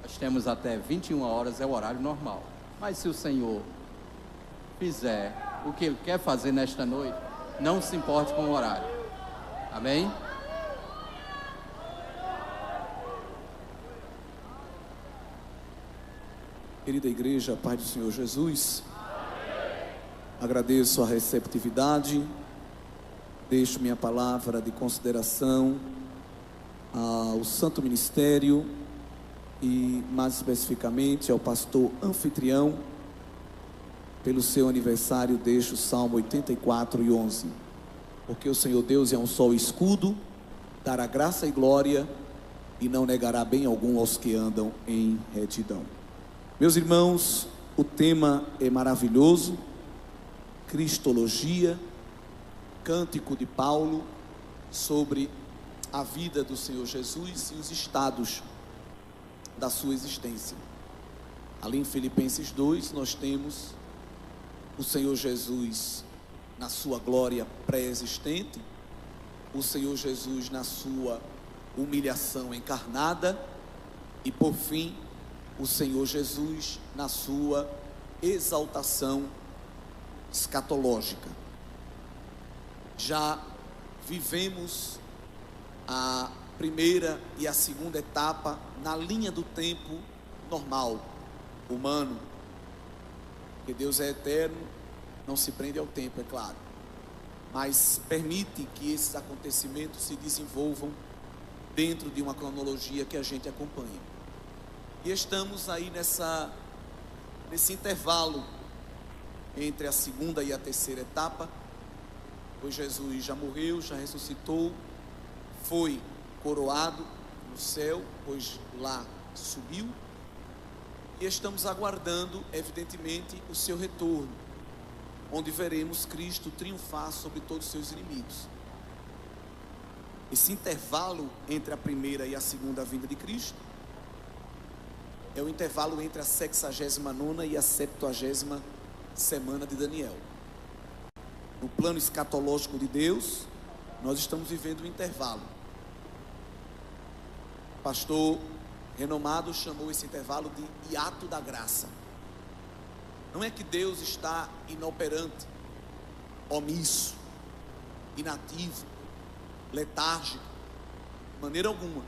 Nós temos até 21 horas, é o horário normal. Mas se o Senhor fizer o que Ele quer fazer nesta noite, não se importe com o horário. Amém? Querida igreja, Pai do Senhor Jesus, agradeço a receptividade, deixo minha palavra de consideração ao Santo Ministério e mais especificamente ao pastor anfitrião. Pelo seu aniversário deixo o Salmo 84:11, porque o Senhor Deus é um só escudo, dará graça e glória e não negará bem algum aos que andam em retidão. Meus irmãos, o tema é maravilhoso: Cristologia, cântico de Paulo sobre a vida do Senhor Jesus e os estados da sua existência. Ali em Filipenses 2 nós temos o Senhor Jesus na sua glória pré-existente, o Senhor Jesus na sua humilhação encarnada e por fim o Senhor Jesus na sua exaltação escatológica. Já vivemos a primeira e a segunda etapa na linha do tempo normal, humano, porque Deus é eterno, não se prende ao tempo, é claro, mas permite que esses acontecimentos se desenvolvam dentro de uma cronologia que a gente acompanha. E estamos aí nesse intervalo entre a segunda e a terceira etapa, pois Jesus já morreu, já ressuscitou, foi coroado no céu, pois lá subiu, e estamos aguardando, evidentemente, o seu retorno, onde veremos Cristo triunfar sobre todos os seus inimigos. Esse intervalo entre a primeira e a segunda vinda de Cristo é o intervalo entre a 69ª e a 70ª semana de Daniel. No plano escatológico de Deus, nós estamos vivendo um intervalo. O pastor renomado chamou esse intervalo de hiato da graça. Não é que Deus está inoperante, omisso, inativo, letárgico, de maneira alguma.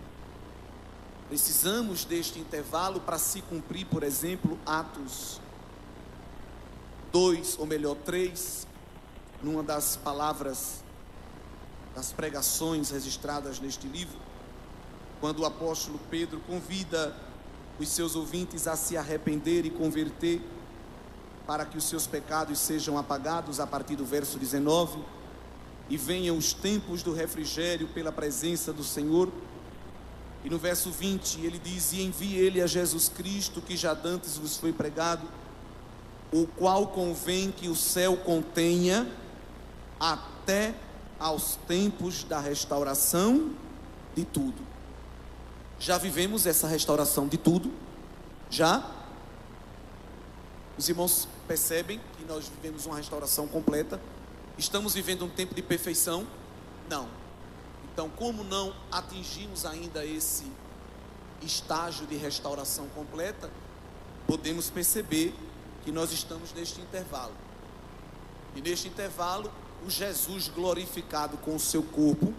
Precisamos deste intervalo para se cumprir, por exemplo, Atos 2, ou melhor 3, numa das palavras das pregações registradas neste livro, quando o apóstolo Pedro convida os seus ouvintes a se arrepender e converter para que os seus pecados sejam apagados, a partir do verso 19, e venham os tempos do refrigério pela presença do Senhor. E no verso 20 ele diz: e envie ele a Jesus Cristo, que já dantes vos foi pregado, o qual convém que o céu contenha até aos tempos da restauração de tudo. Já vivemos essa restauração de tudo? Já? Os irmãos percebem que nós vivemos uma restauração completa? Estamos vivendo um tempo de perfeição? Não. Então, como não atingimos ainda esse estágio de restauração completa, podemos perceber que nós estamos neste intervalo. E neste intervalo, o Jesus glorificado com o seu corpo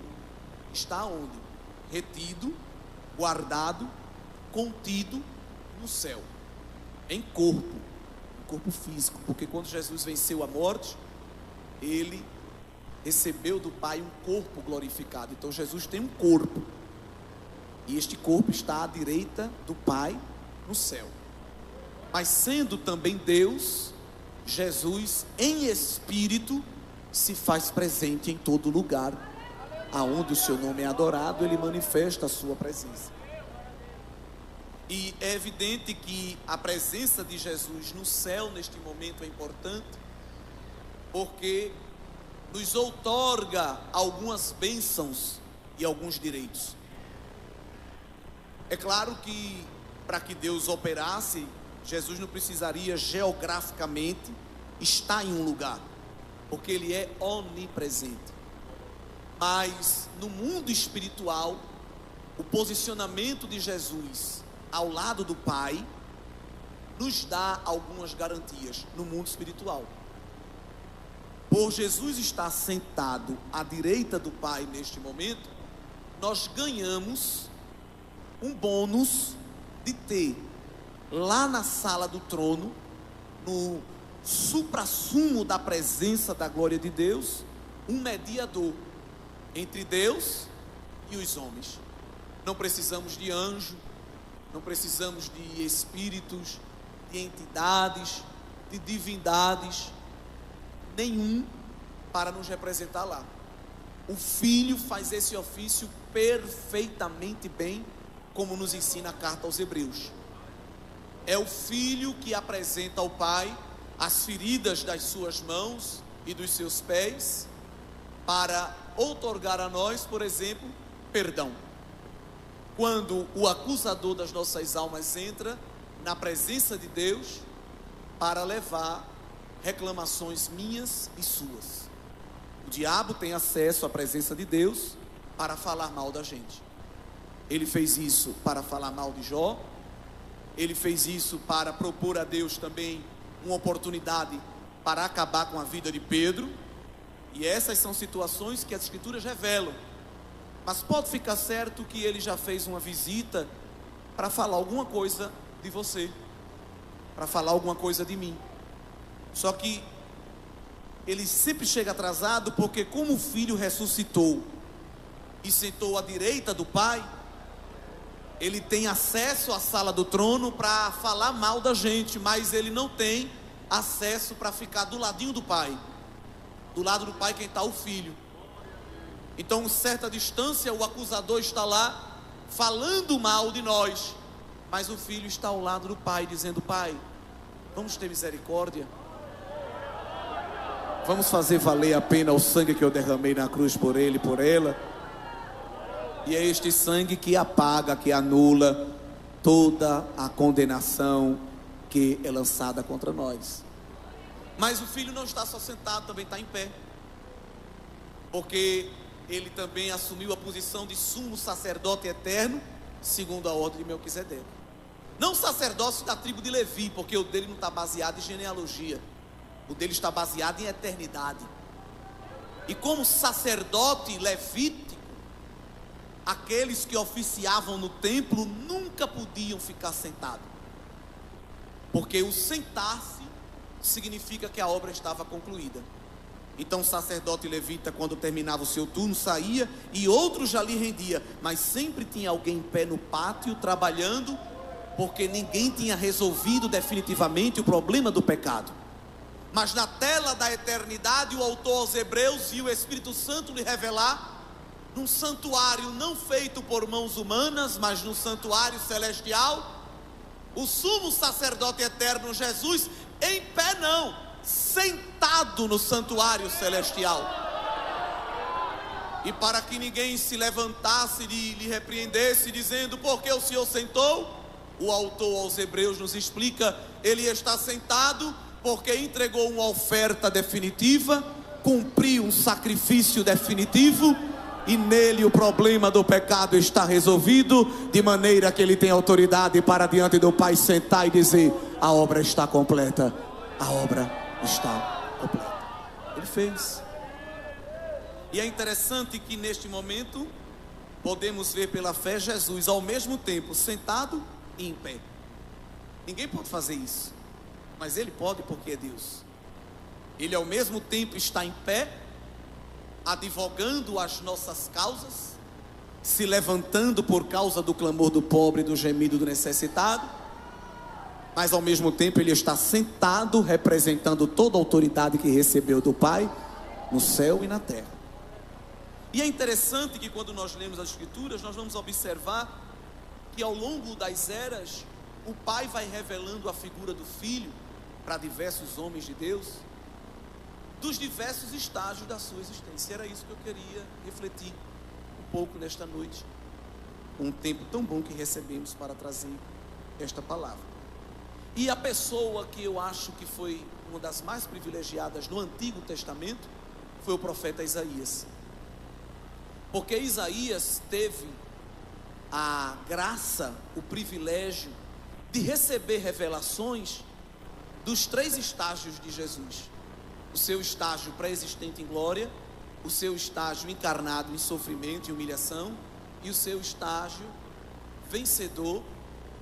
está onde? Retido, guardado, contido no céu, em corpo físico, porque quando Jesus venceu a morte, ele recebeu do Pai um corpo glorificado. Então Jesus tem um corpo, e este corpo está à direita do Pai no céu. Mas sendo também Deus, Jesus em espírito se faz presente em todo lugar aonde o seu nome é adorado, ele manifesta a sua presença. E é evidente que a presença de Jesus no céu neste momento é importante, porque nos outorga algumas bênçãos e alguns direitos. É claro que para que Deus operasse, Jesus não precisaria geograficamente estar em um lugar, porque ele é onipresente. Mas no mundo espiritual, o posicionamento de Jesus ao lado do Pai, nos dá algumas garantias no mundo espiritual. Por Jesus estar sentado à direita do Pai neste momento, nós ganhamos um bônus de ter lá na sala do trono, no suprassumo da presença da glória de Deus, um mediador entre Deus e os homens. Não precisamos de anjo, não precisamos de espíritos, de entidades, de divindades, nenhum para nos representar lá. O Filho faz esse ofício perfeitamente bem, como nos ensina a carta aos Hebreus. É o Filho que apresenta ao Pai as feridas das suas mãos e dos seus pés, para outorgar a nós, por exemplo, perdão. Quando o acusador das nossas almas entra na presença de Deus para levar reclamações minhas e suas. O diabo tem acesso à presença de Deus para falar mal da gente. Ele fez isso para falar mal de Jó. Ele fez isso para propor a Deus também uma oportunidade para acabar com a vida de Pedro. E essas são situações que as Escrituras revelam. Mas pode ficar certo que ele já fez uma visita para falar alguma coisa de você, para falar alguma coisa de mim. Só que ele sempre chega atrasado, porque como o Filho ressuscitou e sentou à direita do Pai, ele tem acesso à sala do trono para falar mal da gente, mas ele não tem acesso para ficar do ladinho do Pai. Do lado do Pai quem está? O Filho. Então, certa distância, o acusador está lá falando mal de nós, mas o Filho está ao lado do Pai, dizendo: Pai, vamos ter misericórdia, vamos fazer valer a pena o sangue que eu derramei na cruz por ele e por ela. E é este sangue que apaga, que anula toda a condenação que é lançada contra nós. Mas o Filho não está só sentado, também está em pé, porque ele também assumiu a posição de sumo sacerdote eterno, segundo a ordem de Melquisedeque. Não sacerdócio da tribo de Levi, porque o dele não está baseado em genealogia, o dele está baseado em eternidade. E como sacerdote levítico, aqueles que oficiavam no templo nunca podiam ficar sentados, porque o sentar-se significa que a obra estava concluída. Então o sacerdote levita, quando terminava o seu turno, saía e outro já lhe rendia, mas sempre tinha alguém em pé no pátio trabalhando, porque ninguém tinha resolvido definitivamente o problema do pecado. Mas na tela da eternidade, o autor aos Hebreus viu o Espírito Santo lhe revelar, num santuário não feito por mãos humanas, mas no santuário celestial, o sumo sacerdote eterno Jesus, em pé não, sentado no santuário celestial. E para que ninguém se levantasse e lhe repreendesse, dizendo: por que o Senhor sentou? O autor aos Hebreus nos explica: ele está sentado porque entregou uma oferta definitiva, cumpriu um sacrifício definitivo, e nele o problema do pecado está resolvido, de maneira que ele tem autoridade para diante do Pai sentar e dizer: a obra está completa, a obra está completa. Ele fez. E é interessante que neste momento podemos ver pela fé Jesus ao mesmo tempo sentado e em pé. Ninguém pode fazer isso, mas ele pode, porque é Deus. Ele ao mesmo tempo está em pé, advogando as nossas causas, se levantando por causa do clamor do pobre, do gemido do necessitado, mas ao mesmo tempo ele está sentado, representando toda a autoridade que recebeu do Pai, no céu e na terra. E é interessante que quando nós lemos as Escrituras, nós vamos observar que ao longo das eras, o Pai vai revelando a figura do Filho para diversos homens de Deus, dos diversos estágios da sua existência. Era isso que eu queria refletir um pouco nesta noite, um tempo tão bom que recebemos para trazer esta palavra. E a pessoa que eu acho que foi uma das mais privilegiadas no Antigo Testamento foi o profeta Isaías, porque Isaías teve a graça, o privilégio de receber revelações dos 3 estágios de Jesus: o seu estágio pré-existente em glória, o seu estágio encarnado em sofrimento e humilhação, e o seu estágio vencedor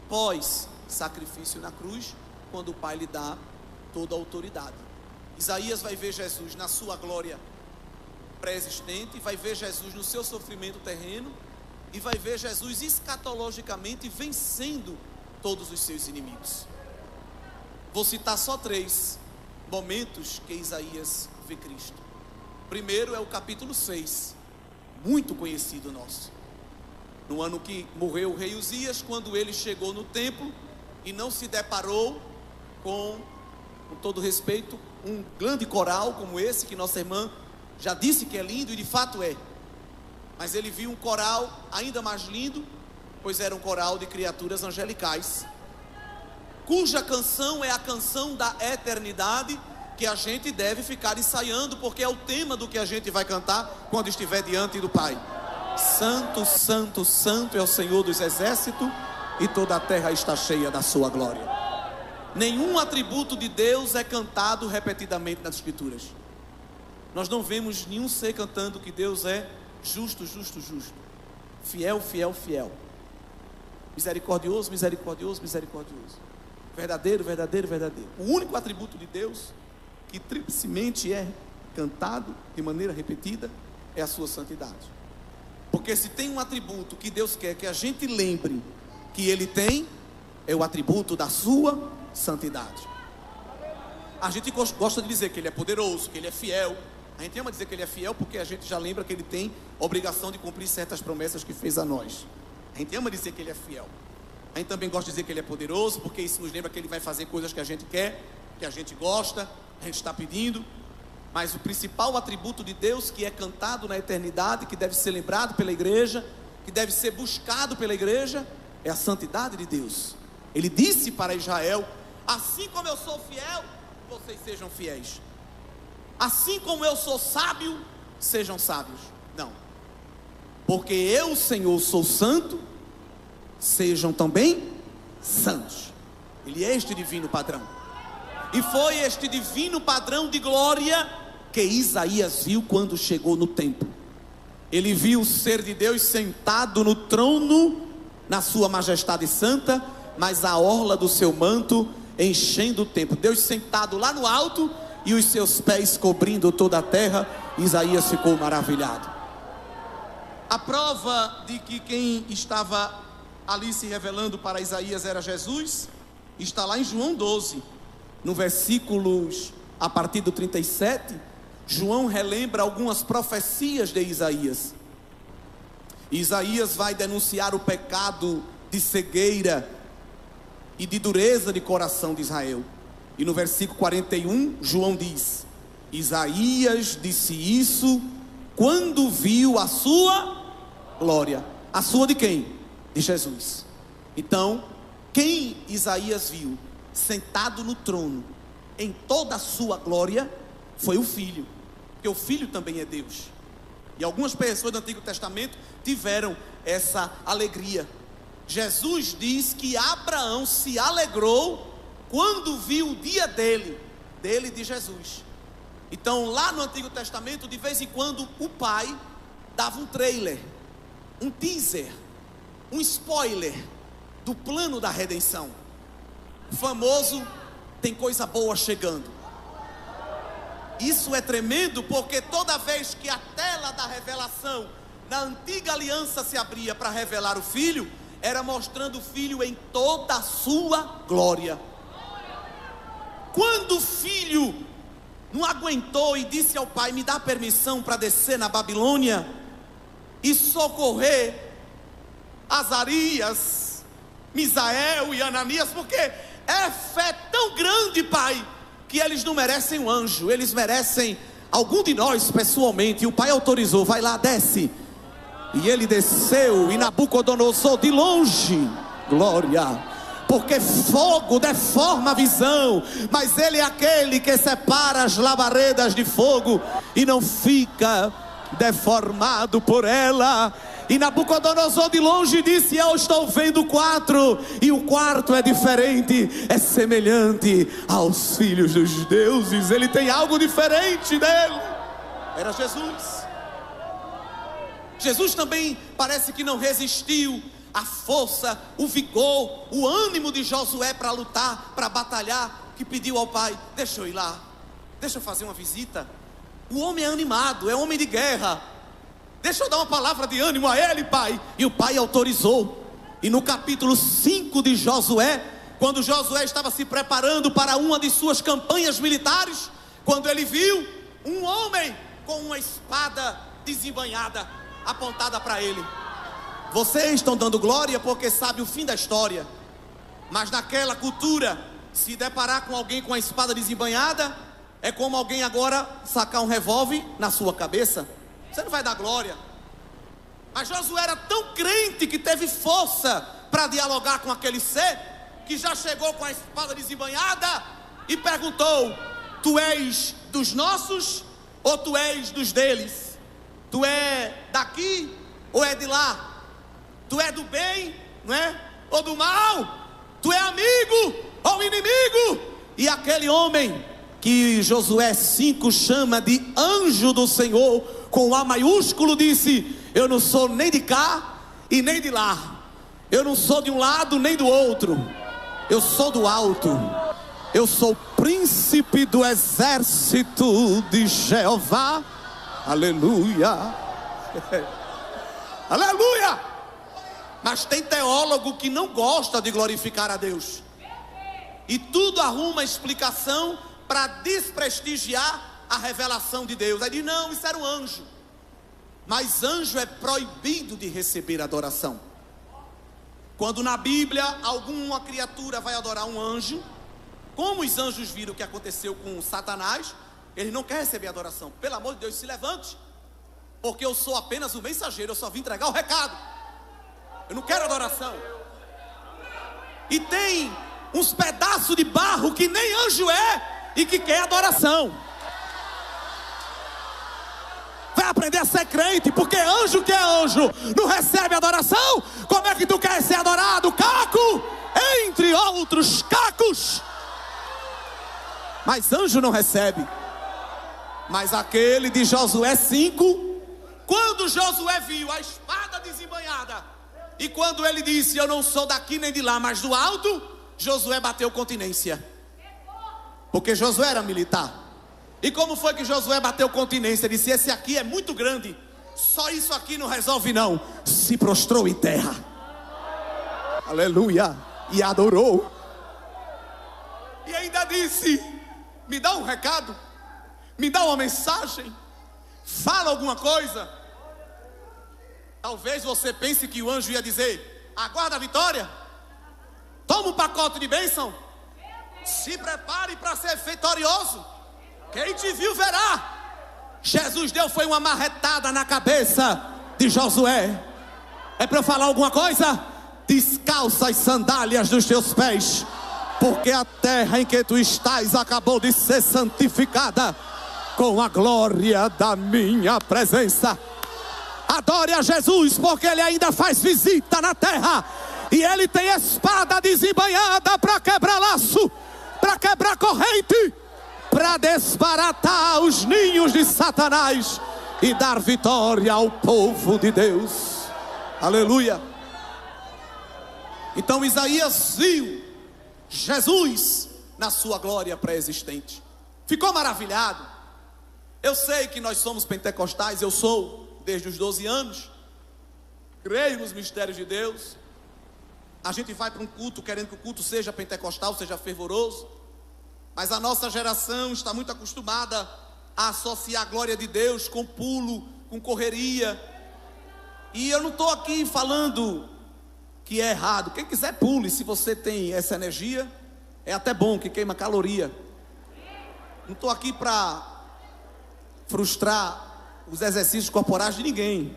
pós-sacrifício na cruz, quando o Pai lhe dá toda a autoridade. Isaías vai ver Jesus na sua glória pré-existente, vai ver Jesus no seu sofrimento terreno, e vai ver Jesus escatologicamente vencendo todos os seus inimigos. Vou citar só 3 momentos que Isaías vê Cristo. Primeiro é o capítulo 6, muito conhecido nosso. No ano que morreu o rei Uzias, quando ele chegou no templo e não se deparou com todo respeito, um grande coral como esse, que nossa irmã já disse que é lindo, e de fato é. Mas ele viu um coral ainda mais lindo, pois era um coral de criaturas angelicais, cuja canção é a canção da eternidade, que a gente deve ficar ensaiando, porque é o tema do que a gente vai cantar quando estiver diante do Pai. Santo, santo, santo é o Senhor dos exércitos, e toda a terra está cheia da sua glória. Nenhum atributo de Deus é cantado repetidamente nas Escrituras. Nós não vemos nenhum ser cantando que Deus é justo, justo, justo, fiel, fiel, fiel, misericordioso, misericordioso, misericordioso, verdadeiro, verdadeiro, verdadeiro. O único atributo de Deus que triplicemente é cantado de maneira repetida é a sua santidade. Porque se tem um atributo que Deus quer que a gente lembre que Ele tem, é o atributo da sua santidade. A gente gosta de dizer que Ele é poderoso, que Ele é fiel. A gente ama dizer que Ele é fiel porque a gente já lembra que Ele tem obrigação de cumprir certas promessas que fez a nós. A gente ama dizer que Ele é fiel. A gente também gosta de dizer que Ele é poderoso, porque isso nos lembra que Ele vai fazer coisas que a gente quer, que a gente gosta, a gente está pedindo. Mas o principal atributo de Deus, que é cantado na eternidade, que deve ser lembrado pela igreja, que deve ser buscado pela igreja, é a santidade de Deus. Ele disse para Israel: assim como eu sou fiel, vocês sejam fiéis. Assim como eu sou sábio, sejam sábios. Não, porque eu, Senhor, sou santo, sejam também santos. Ele é este divino padrão. E foi este divino padrão de glória que Isaías viu quando chegou no templo. Ele viu o ser de Deus sentado no trono, na sua majestade santa, mas a orla do seu manto enchendo o templo. Deus sentado lá no alto e os seus pés cobrindo toda a terra. Isaías ficou maravilhado. A prova de que quem estava ali se revelando para Isaías era Jesus está lá em João 12, no versículos a partir do 37. João relembra algumas profecias de Isaías. Isaías vai denunciar o pecado de cegueira e de dureza de coração de Israel. E no versículo 41, João diz: Isaías disse isso quando viu a sua glória. A sua de quem? De Jesus. Então, quem Isaías viu sentado no trono em toda a sua glória foi o Filho, porque o Filho também é Deus. E algumas pessoas do Antigo Testamento tiveram essa alegria. Jesus diz que Abraão se alegrou quando viu o dia dele de Jesus. Então lá no Antigo Testamento, de vez em quando o pai dava um trailer, um teaser, um spoiler do plano da redenção. O famoso: tem coisa boa chegando. Isso é tremendo, porque toda vez que a tela da revelação na antiga aliança se abria para revelar o Filho, era mostrando o Filho em toda a sua glória. Quando o Filho não aguentou e disse ao Pai: me dá permissão para descer na Babilônia e socorrer Azarias, Misael e Ananias, porque é fé tão grande, Pai, que eles não merecem um anjo, eles merecem algum de nós pessoalmente. E o Pai autorizou: vai lá, desce. E ele desceu, e Nabucodonosor de longe, glória, porque fogo deforma a visão, mas ele é aquele que separa as labaredas de fogo e não fica deformado por ela. E Nabucodonosor de longe disse: eu estou vendo 4, e o quarto é diferente, é semelhante aos filhos dos deuses. Ele tem algo diferente nele. Era Jesus. Jesus também parece que não resistiu à força, o vigor, o ânimo de Josué para lutar, para batalhar, que pediu ao pai: deixa eu ir lá, deixa eu fazer uma visita. O homem é animado, é homem de guerra, deixa eu dar uma palavra de ânimo a ele, pai. E o pai autorizou. E no capítulo 5 de Josué, quando Josué estava se preparando para uma de suas campanhas militares, quando ele viu um homem com uma espada desembainhada apontada para ele. Vocês estão dando glória porque sabe o fim da história, mas naquela cultura, se deparar com alguém com a espada desembainhada, é como alguém agora sacar um revólver na sua cabeça. Você não vai dar glória. Mas Josué era tão crente que teve força para dialogar com aquele ser, que já chegou com a espada desembainhada e perguntou: tu és dos nossos ou tu és dos deles? Tu é daqui ou é de lá? Tu é do bem, não é? Ou do mal? Tu é amigo ou inimigo? E aquele homem, que Josué 5 chama de anjo do Senhor, com A maiúsculo, disse: eu não sou nem de cá e nem de lá, eu não sou de um lado nem do outro, eu sou do alto, eu sou príncipe do exército de Jeová. Aleluia. Aleluia. Mas tem teólogo que não gosta de glorificar a Deus, e tudo arruma explicação para desprestigiar a revelação de Deus. Aí diz: não, isso era um anjo. Mas anjo é proibido de receber adoração. Quando na Bíblia alguma criatura vai adorar um anjo, como os anjos viram o que aconteceu com Satanás, ele não quer receber adoração. Pelo amor de Deus, se levante, porque eu sou apenas o mensageiro, eu só vim entregar o recado, eu não quero adoração. E tem uns pedaços de barro que nem anjo é e que quer adoração. Vai aprender a ser crente, porque anjo que é anjo não recebe adoração. Como é que tu quer ser adorado, caco? Entre outros cacos. Mas anjo não recebe. Mas aquele de Josué 5, quando Josué viu a espada desembainhada, e quando ele disse: eu não sou daqui nem de lá, mas do alto, Josué bateu continência. Porque Josué era militar. E como foi que Josué bateu continência? Disse: esse aqui é muito grande, só isso aqui não resolve não. Se prostrou em terra. Aleluia. E adorou. E ainda disse: me dá um recado, me dá uma mensagem, fala alguma coisa. Talvez você pense que o anjo ia dizer: aguarda a vitória, toma um pacote de bênção, se prepare para ser vitorioso, quem te viu verá. Jesus deu foi uma marretada na cabeça de Josué. É para eu falar alguma coisa? Descalça as sandálias dos teus pés, porque a terra em que tu estás acabou de ser santificada com a glória da minha presença. Adore a Jesus, porque Ele ainda faz visita na terra, e Ele tem espada desembainhada para quebrar laço, para quebrar corrente, para desbaratar os ninhos de Satanás e dar vitória ao povo de Deus. Aleluia. Então Isaías viu Jesus na sua glória pré-existente, ficou maravilhado. Eu sei que nós somos pentecostais, eu sou desde os 12 anos, creio nos mistérios de Deus. A gente vai para um culto querendo que o culto seja pentecostal, seja fervoroso, mas a nossa geração está muito acostumada a associar a glória de Deus com pulo, com correria. E eu não estou aqui falando que é errado. Quem quiser pule, se você tem essa energia, é até bom, que queima caloria. Não estou aqui para frustrar os exercícios corporais de ninguém.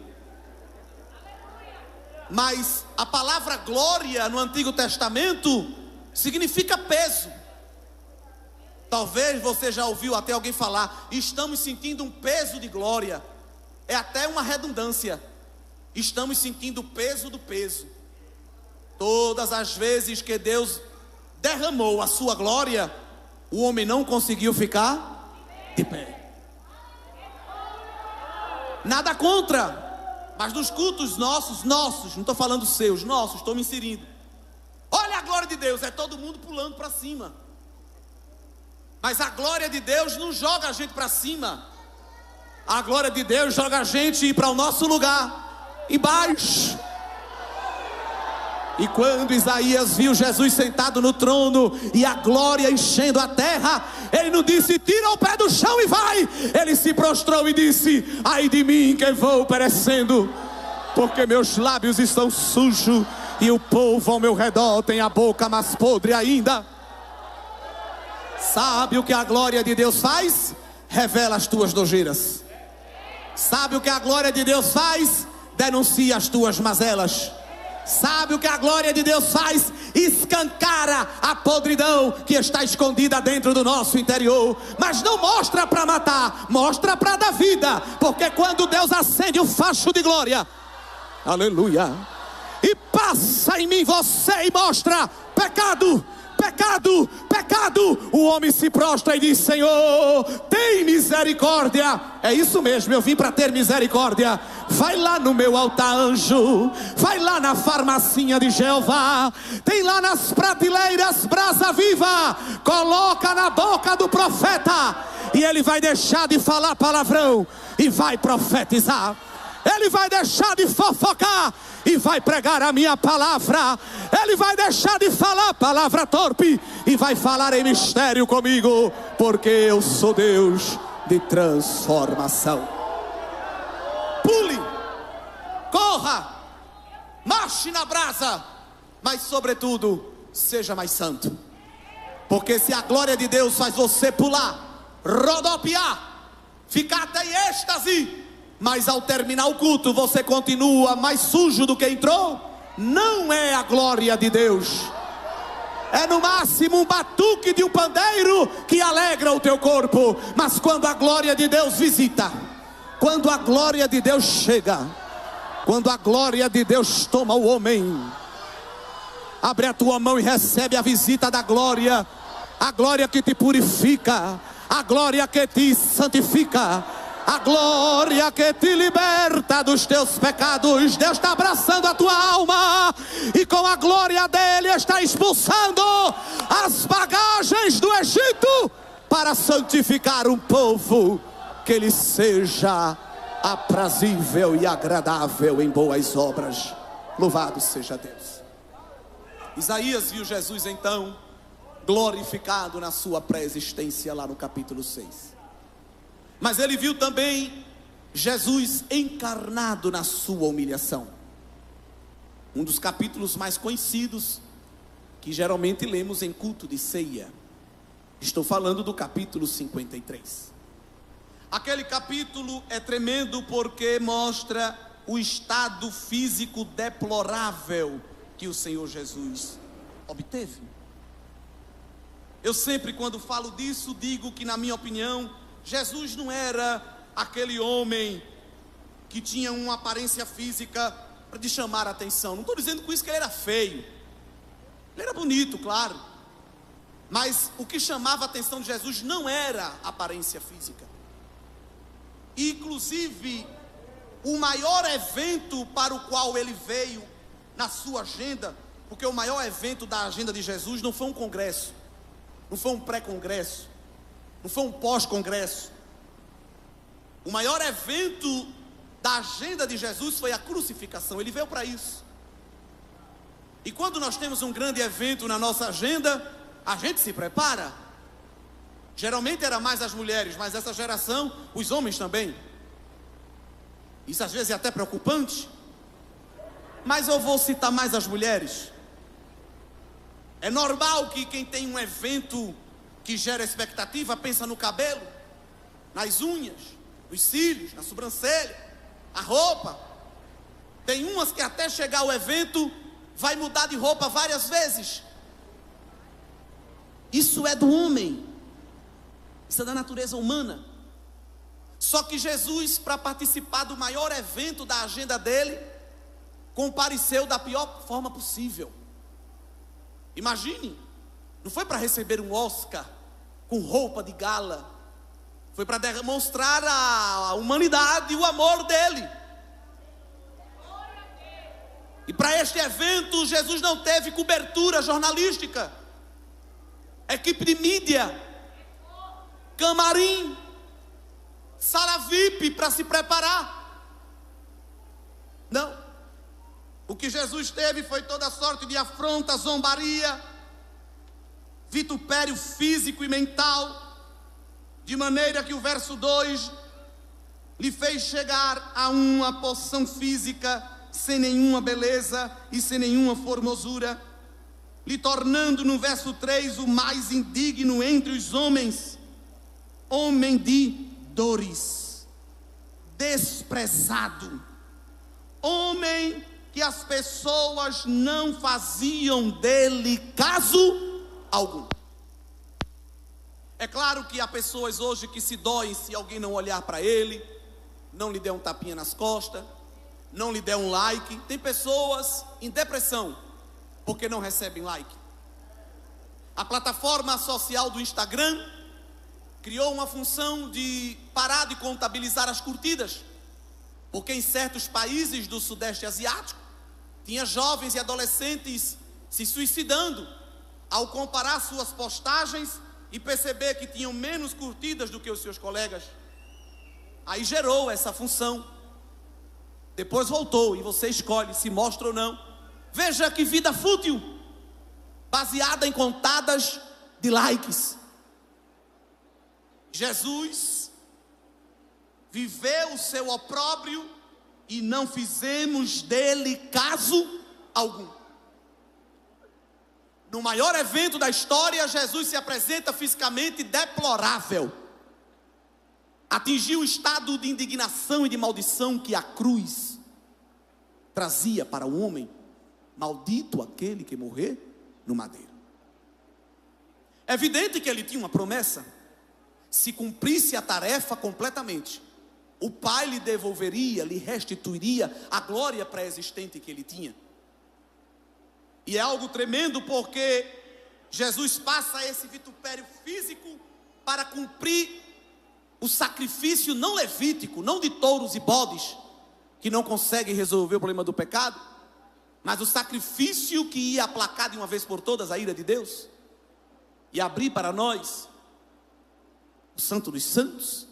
Mas a palavra glória no Antigo Testamento significa peso. Talvez você já ouviu até alguém falar: estamos sentindo um peso de glória. É até uma redundância. estamos sentindo o peso do peso. Todas as vezes que Deus derramou a sua glória, o homem não conseguiu ficar de pé. Nada contra, mas nos cultos nossos, não estou falando seus, nossos, estou me inserindo. Olha a glória de Deus, é todo mundo pulando para cima. Mas a glória de Deus não joga a gente para cima. A glória de Deus joga a gente para o nosso lugar, embaixo. E quando Isaías viu Jesus sentado no trono e a glória enchendo a terra, ele não disse: tira o pé do chão e vai. Ele se prostrou e disse: ai de mim que vou perecendo, porque meus lábios estão sujos e o povo ao meu redor tem a boca mais podre ainda. Sabe o que a glória de Deus faz? Revela as tuas nojeiras. Sabe o que a glória de Deus faz? Denuncia as tuas mazelas. Sabe o que a glória de Deus faz? Escancara a podridão que está escondida dentro do nosso interior. Mas não mostra para matar, mostra para dar vida. Porque quando Deus acende o facho de glória, aleluia, e passa em mim você e mostra pecado, pecado, pecado, o homem se prostra e diz: Senhor, tem misericórdia. É isso mesmo, eu vim para ter misericórdia. Vai lá no meu altar, anjo. Vai lá na farmacinha de Jeová. Tem lá nas prateleiras brasa viva. Coloca na boca do profeta e ele vai deixar de falar palavrão e vai profetizar. Ele vai deixar de fofocar e vai pregar a minha palavra. Ele vai deixar de falar palavra torpe e vai falar em mistério comigo, porque eu sou Deus de transformação. Pule, corra, marche na brasa, mas sobretudo seja mais santo. Porque se a glória de Deus faz você pular, rodopiar, ficar até em êxtase, mas ao terminar o culto você continua mais sujo do que entrou, não é a glória de Deus. É no máximo um batuque de um pandeiro que alegra o teu corpo. Mas quando a glória de Deus visita, quando a glória de Deus chega, quando a glória de Deus toma o homem, abre a tua mão e recebe a visita da glória. A glória que te purifica, a glória que te santifica, a glória que te liberta dos teus pecados. Deus está abraçando a tua alma e com a glória dele está expulsando as bagagens do Egito para santificar um povo que lhe seja aprazível e agradável em boas obras. Louvado seja Deus. Isaías viu Jesus então glorificado na sua pré-existência lá no capítulo 6. Mas ele viu também Jesus encarnado na sua humilhação. Um dos capítulos mais conhecidos que geralmente lemos em culto de ceia. Estou falando do capítulo 53. Aquele capítulo é tremendo porque mostra o estado físico deplorável que o Senhor Jesus obteve. Eu sempre, quando falo disso, digo que, na minha opinião, Jesus não era aquele homem que tinha uma aparência física para te chamar a atenção. Não estou dizendo com isso que ele era feio. Ele era bonito, claro. Mas o que chamava a atenção de Jesus não era a aparência física. Inclusive, o maior evento para o qual ele veio na sua agenda, porque o maior evento da agenda de Jesus não foi um congresso, não foi um pré-congresso, não foi um pós-congresso. O maior evento da agenda de Jesus foi a crucificação. Ele veio para isso. E quando nós temos um grande evento na nossa agenda, a gente se prepara. Geralmente era mais as mulheres, mas essa geração, os homens também. Isso às vezes é até preocupante. Mas eu vou citar mais as mulheres. É normal que quem tem um evento que gera expectativa pensa no cabelo, nas unhas, nos cílios, na sobrancelha, a roupa. Tem umas que até chegar ao evento vai mudar de roupa várias vezes. Isso é do homem. Isso é da natureza humana. Só que Jesus, para participar do maior evento da agenda dele, compareceu da pior forma possível. Imagine, não foi para receber um Oscar com roupa de gala, foi para demonstrar a humanidade e o amor dele. E para este evento, Jesus não teve cobertura jornalística, equipe de mídia, camarim, sala VIP para se preparar. Não. O que Jesus teve foi toda sorte de afronta, zombaria, vitupério físico e mental, de maneira que o verso 2 lhe fez chegar a uma porção física sem nenhuma beleza e sem nenhuma formosura, lhe tornando no verso 3 o mais indigno entre os homens, homem de dores, desprezado, homem que as pessoas não faziam dele caso algum. É claro que há pessoas hoje que se doem se alguém não olhar para ele, não lhe der um tapinha nas costas, não lhe der um like. Tem pessoas em depressão porque não recebem like. A plataforma social do Instagram criou uma função de parar de contabilizar as curtidas, porque em certos países do Sudeste Asiático tinha jovens e adolescentes se suicidando ao comparar suas postagens e perceber que tinham menos curtidas do que os seus colegas. Aí gerou essa função. Depois voltou e você escolhe se mostra ou não. Veja que vida fútil, baseada em contadas de likes. Jesus viveu o seu opróbrio e não fizemos dele caso algum. No maior evento da história, Jesus se apresenta fisicamente deplorável. Atingiu o estado de indignação e de maldição que a cruz trazia para o homem. Maldito aquele que morrer no madeiro. É evidente que ele tinha uma promessa. Se cumprisse a tarefa completamente, o Pai lhe devolveria, lhe restituiria a glória pré-existente que ele tinha. E é algo tremendo porque Jesus passa esse vitupério físico para cumprir o sacrifício não levítico, não de touros e bodes, que não conseguem resolver o problema do pecado, mas o sacrifício que ia aplacar de uma vez por todas a ira de Deus e abrir para nós o Santo dos Santos,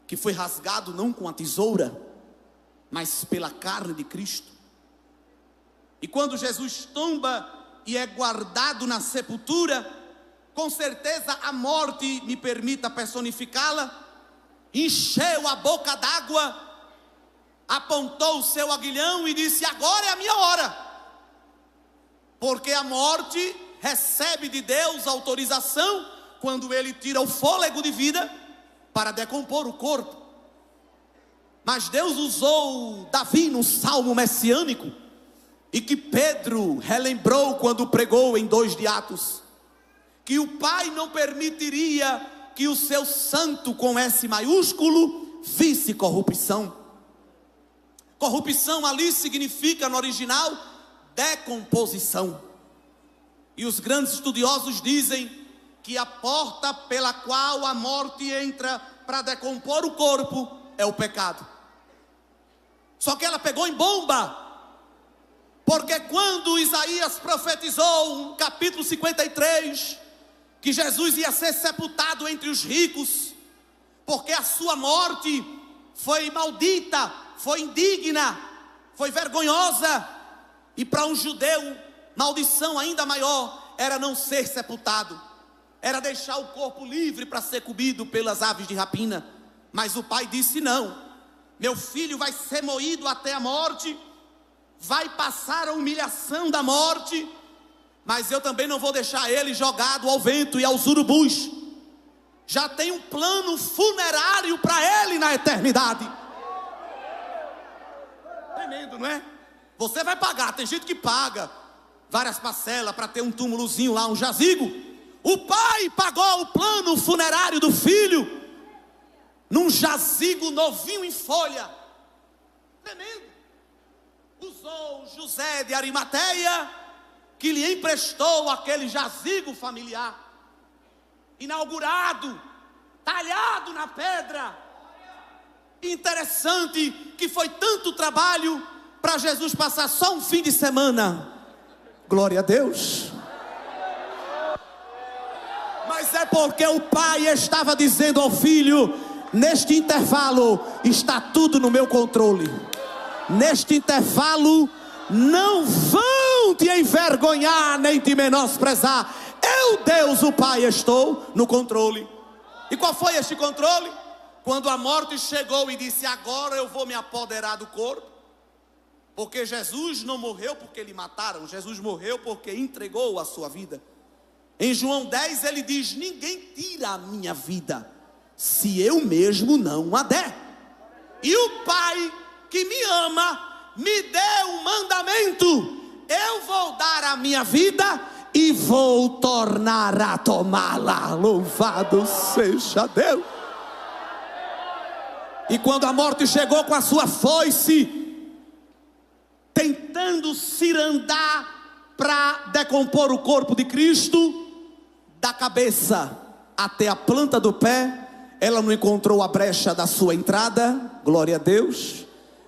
que foi rasgado não com a tesoura, mas pela carne de Cristo. E quando Jesus tomba e é guardado na sepultura, com certeza a morte, me permita personificá-la, encheu a boca d'água, apontou o seu aguilhão e disse: agora é a minha hora. Porque a morte recebe de Deus autorização quando ele tira o fôlego de vida para decompor o corpo. Mas Deus usou Davi no salmo messiânico, e que Pedro relembrou quando pregou em 2 de Atos, que o Pai não permitiria que o seu santo, com S maiúsculo, visse corrupção. Corrupção ali significa no original decomposição. E os grandes estudiosos dizem que a porta pela qual a morte entra para decompor o corpo é o pecado. Só que ela pegou em bomba, porque quando Isaías profetizou no capítulo 53 que Jesus ia ser sepultado entre os ricos, porque a sua morte foi maldita, foi indigna, foi vergonhosa, e para um judeu maldição ainda maior era não ser sepultado, era deixar o corpo livre para ser comido pelas aves de rapina. Mas o pai disse: não, meu filho vai ser moído até a morte, vai passar a humilhação da morte, mas eu também não vou deixar ele jogado ao vento e aos urubus. Já tem um plano funerário para ele na eternidade. Tremendo, não é? Você vai pagar, tem gente que paga várias parcelas para ter um túmulozinho lá, um jazigo. O pai pagou o plano funerário do filho num jazigo novinho em folha. Tremendo. usou José de Arimateia, que lhe emprestou aquele jazigo familiar, inaugurado, talhado na pedra. Interessante que foi tanto trabalho para Jesus passar só um fim de semana. Glória a Deus. Mas é porque o pai estava dizendo ao filho: neste intervalo está tudo no meu controle. Neste intervalo não vão te envergonhar nem te menosprezar. Eu, Deus, o Pai, estou no controle. E qual foi este controle? Quando a morte chegou e disse: agora eu vou me apoderar do corpo. Porque Jesus não morreu porque lhe mataram. Jesus morreu porque entregou a sua vida. Em João 10 ele diz: ninguém tira a minha vida, se eu mesmo não a der. E o Pai que me ama me deu um mandamento: eu vou dar a minha vida e vou tornar a tomá-la. Louvado seja Deus. E quando a morte chegou com a sua foice, tentando cirandar para decompor o corpo de Cristo, da cabeça até a planta do pé, ela não encontrou a brecha da sua entrada. Glória a Deus.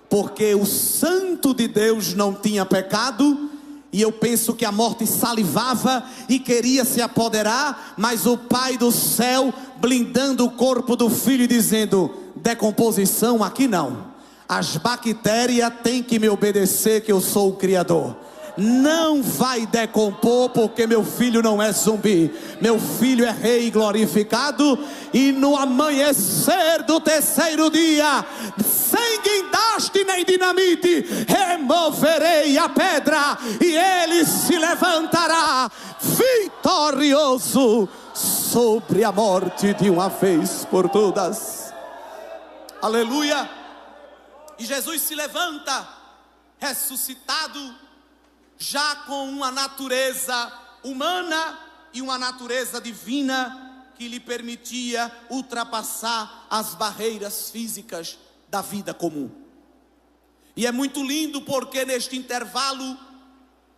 Porque o santo de Deus não tinha pecado. E eu penso que a morte salivava e queria se apoderar, mas o Pai do céu blindando o corpo do filho, dizendo: decomposição aqui não. As bactérias têm que me obedecer, que eu sou o Criador. Não vai decompor, porque meu filho não é zumbi. Meu filho é rei glorificado. E no amanhecer do terceiro dia, sem guindaste nem dinamite, removerei a pedra, e ele se levantará vitorioso sobre a morte de uma vez por todas. Aleluia. E Jesus se levanta ressuscitado, já com uma natureza humana e uma natureza divina, que lhe permitia ultrapassar as barreiras físicas da vida comum. E é muito lindo porque neste intervalo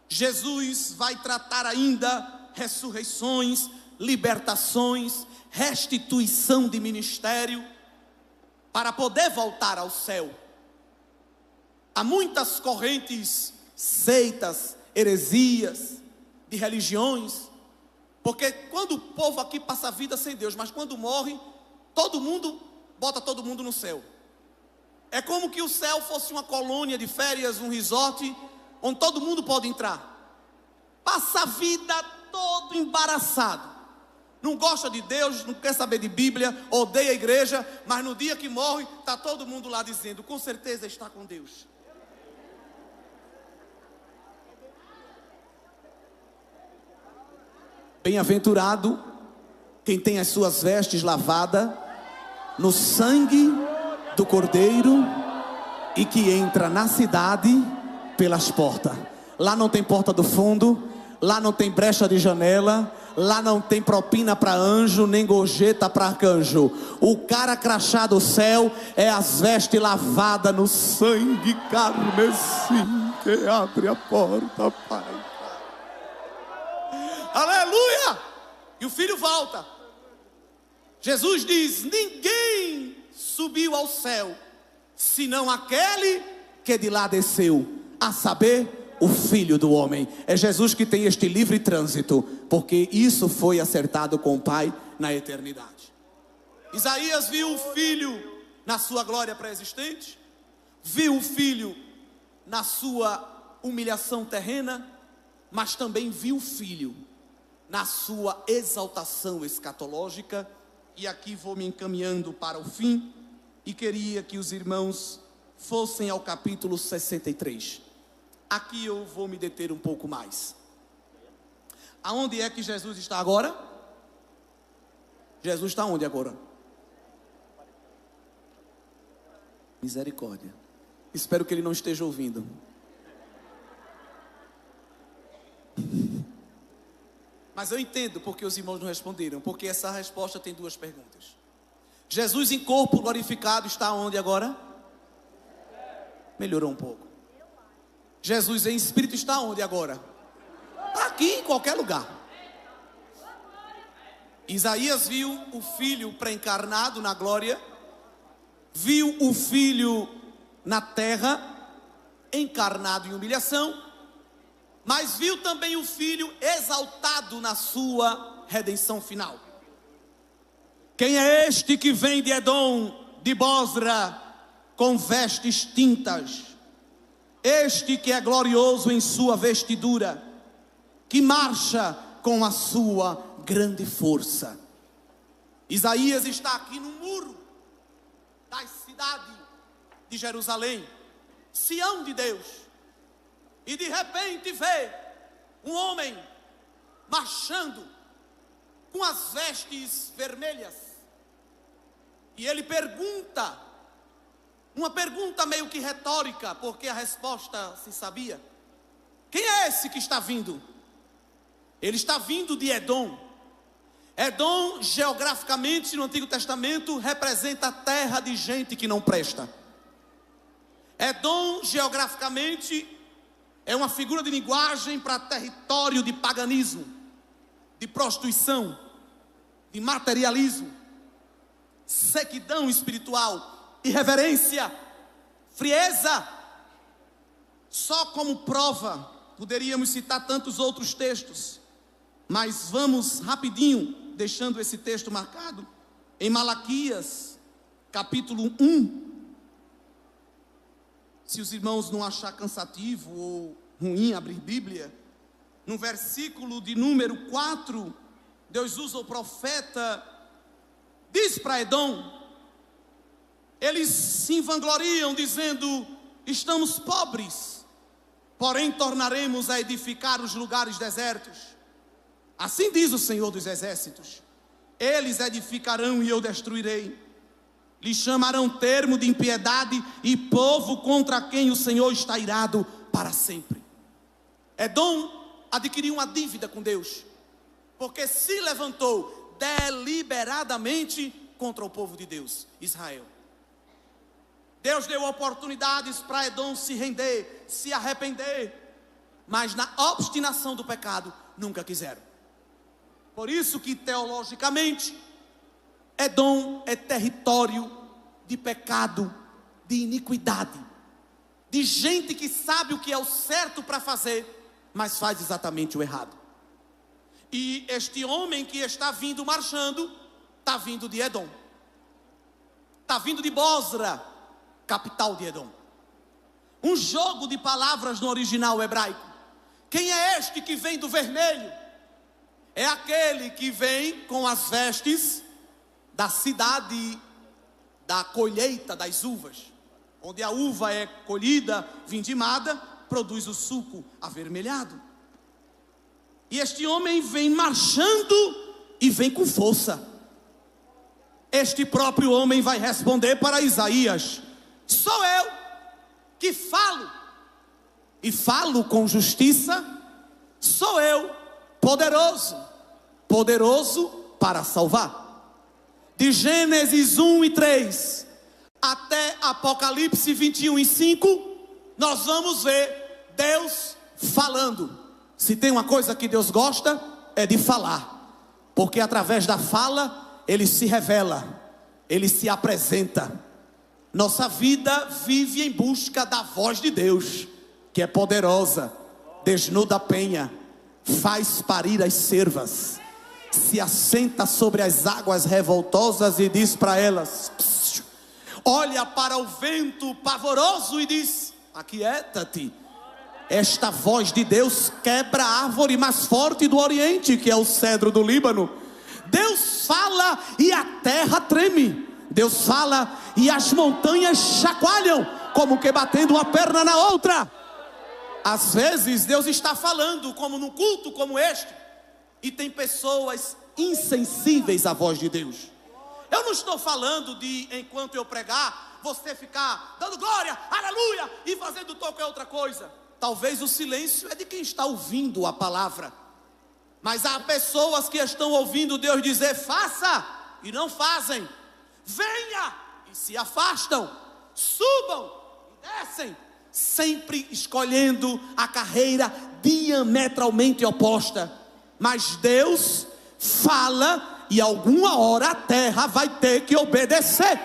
Jesus vai tratar ainda ressurreições, libertações, restituição de ministério, para poder voltar ao céu. Há muitas correntes, seitas, heresias, de religiões, porque quando o povo aqui passa a vida sem Deus, mas quando morre, todo mundo bota todo mundo no céu. É como que o céu fosse uma colônia de férias, um resort, onde todo mundo pode entrar. Passa a vida todo embaraçado, não gosta de Deus, não quer saber de Bíblia, odeia a igreja, mas no dia que morre, está todo mundo lá dizendo: com certeza está com Deus. Bem-aventurado quem tem as suas vestes lavadas no sangue do Cordeiro e que entra na cidade pelas portas. Lá não tem porta do fundo, lá não tem brecha de janela, lá não tem propina para anjo, nem gorjeta para arcanjo. O cara crachá do céu é as vestes lavadas no sangue carmesim que abre a porta, Pai. Aleluia! E o filho volta. Jesus diz: ninguém subiu ao céu, senão aquele que de lá desceu, a saber, o Filho do Homem. É Jesus que tem este livre trânsito, porque isso foi acertado com o Pai na eternidade. Isaías viu o Filho na sua glória pré-existente, viu o Filho na sua humilhação terrena, mas também viu o Filho na sua exaltação escatológica. E aqui vou me encaminhando para o fim, e queria que os irmãos fossem ao capítulo 63. Aqui eu vou me deter um pouco mais. Aonde é que Jesus está agora? Jesus está onde agora? Misericórdia. Espero que ele não esteja ouvindo. Mas eu entendo porque os irmãos não responderam, porque essa resposta tem duas perguntas. Jesus em corpo glorificado está onde agora? Melhorou um pouco. Jesus em espírito está onde agora? Está aqui em qualquer lugar. Isaías viu o Filho pré-encarnado na glória, viu o Filho na terra, encarnado em humilhação, mas viu também o Filho exaltado na sua redenção final. Quem é este que vem de Edom, de Bosra, com vestes tintas? Este que é glorioso em sua vestidura, que marcha com a sua grande força. Isaías está aqui no muro da cidade de Jerusalém, Sião de Deus, e de repente vê um homem marchando com as vestes vermelhas, e ele pergunta, uma pergunta meio que retórica, porque a resposta se sabia: quem é esse que está vindo? Ele está vindo de Edom. Edom, geograficamente, no Antigo Testamento, representa a terra de gente que não presta. Edom, geograficamente, é uma figura de linguagem para território de paganismo, de prostituição, de materialismo, sequidão espiritual, irreverência, frieza. Só como prova, poderíamos citar tantos outros textos, mas vamos rapidinho, deixando esse texto marcado, em Malaquias, capítulo 1. Se os irmãos não achar cansativo ou ruim abrir Bíblia, no versículo de número 4, Deus usa o profeta, diz para Edom, eles se vangloriam dizendo: estamos pobres, porém tornaremos a edificar os lugares desertos. Assim diz o Senhor dos Exércitos: eles edificarão e eu destruirei. Lhes chamarão termo de impiedade e povo contra quem o Senhor está irado para sempre. Edom adquiriu uma dívida com Deus, porque se levantou deliberadamente contra o povo de Deus, Israel. Deus deu oportunidades para Edom se render, se arrepender, mas na obstinação do pecado nunca quiseram. Por isso que teologicamente Edom é território de pecado, de iniquidade, de gente que sabe o que é o certo para fazer, mas faz exatamente o errado. E este homem que está vindo marchando, está vindo de Edom, está vindo de Bosra, capital de Edom. Um jogo de palavras no original hebraico. Quem é este que vem do vermelho? É aquele que vem com as vestes da cidade da colheita das uvas, onde a uva é colhida, vindimada, produz o suco avermelhado. E este homem vem marchando e vem com força. Este próprio homem vai responder para Isaías: sou eu que falo, e falo com justiça. Sou eu, poderoso, poderoso para salvar. De Gênesis 1 e 3 até Apocalipse 21 e 5, nós vamos ver Deus falando. Se tem uma coisa que Deus gosta, é de falar, porque através da fala Ele se revela, Ele se apresenta. Nossa vida vive em busca da voz de Deus, que é poderosa, desnuda a penha, faz parir as cervas, se assenta sobre as águas revoltosas e diz para elas: psiu, olha para o vento pavoroso e diz: aquieta-te. Esta voz de Deus quebra a árvore mais forte do Oriente, que é o cedro do Líbano. Deus fala e a terra treme. Deus fala e as montanhas chacoalham, como que batendo uma perna na outra. Às vezes Deus está falando, como num culto como este, e tem pessoas insensíveis à voz de Deus. Eu não estou falando de, enquanto eu pregar, você ficar dando glória, aleluia, e fazendo qualquer outra coisa. Talvez o silêncio é de quem está ouvindo a palavra, mas há pessoas que estão ouvindo Deus dizer: faça, e não fazem. Venha, e se afastam. Subam, e descem. sempre escolhendo a carreira diametralmente oposta. Mas Deus fala e alguma hora a terra vai ter que obedecer.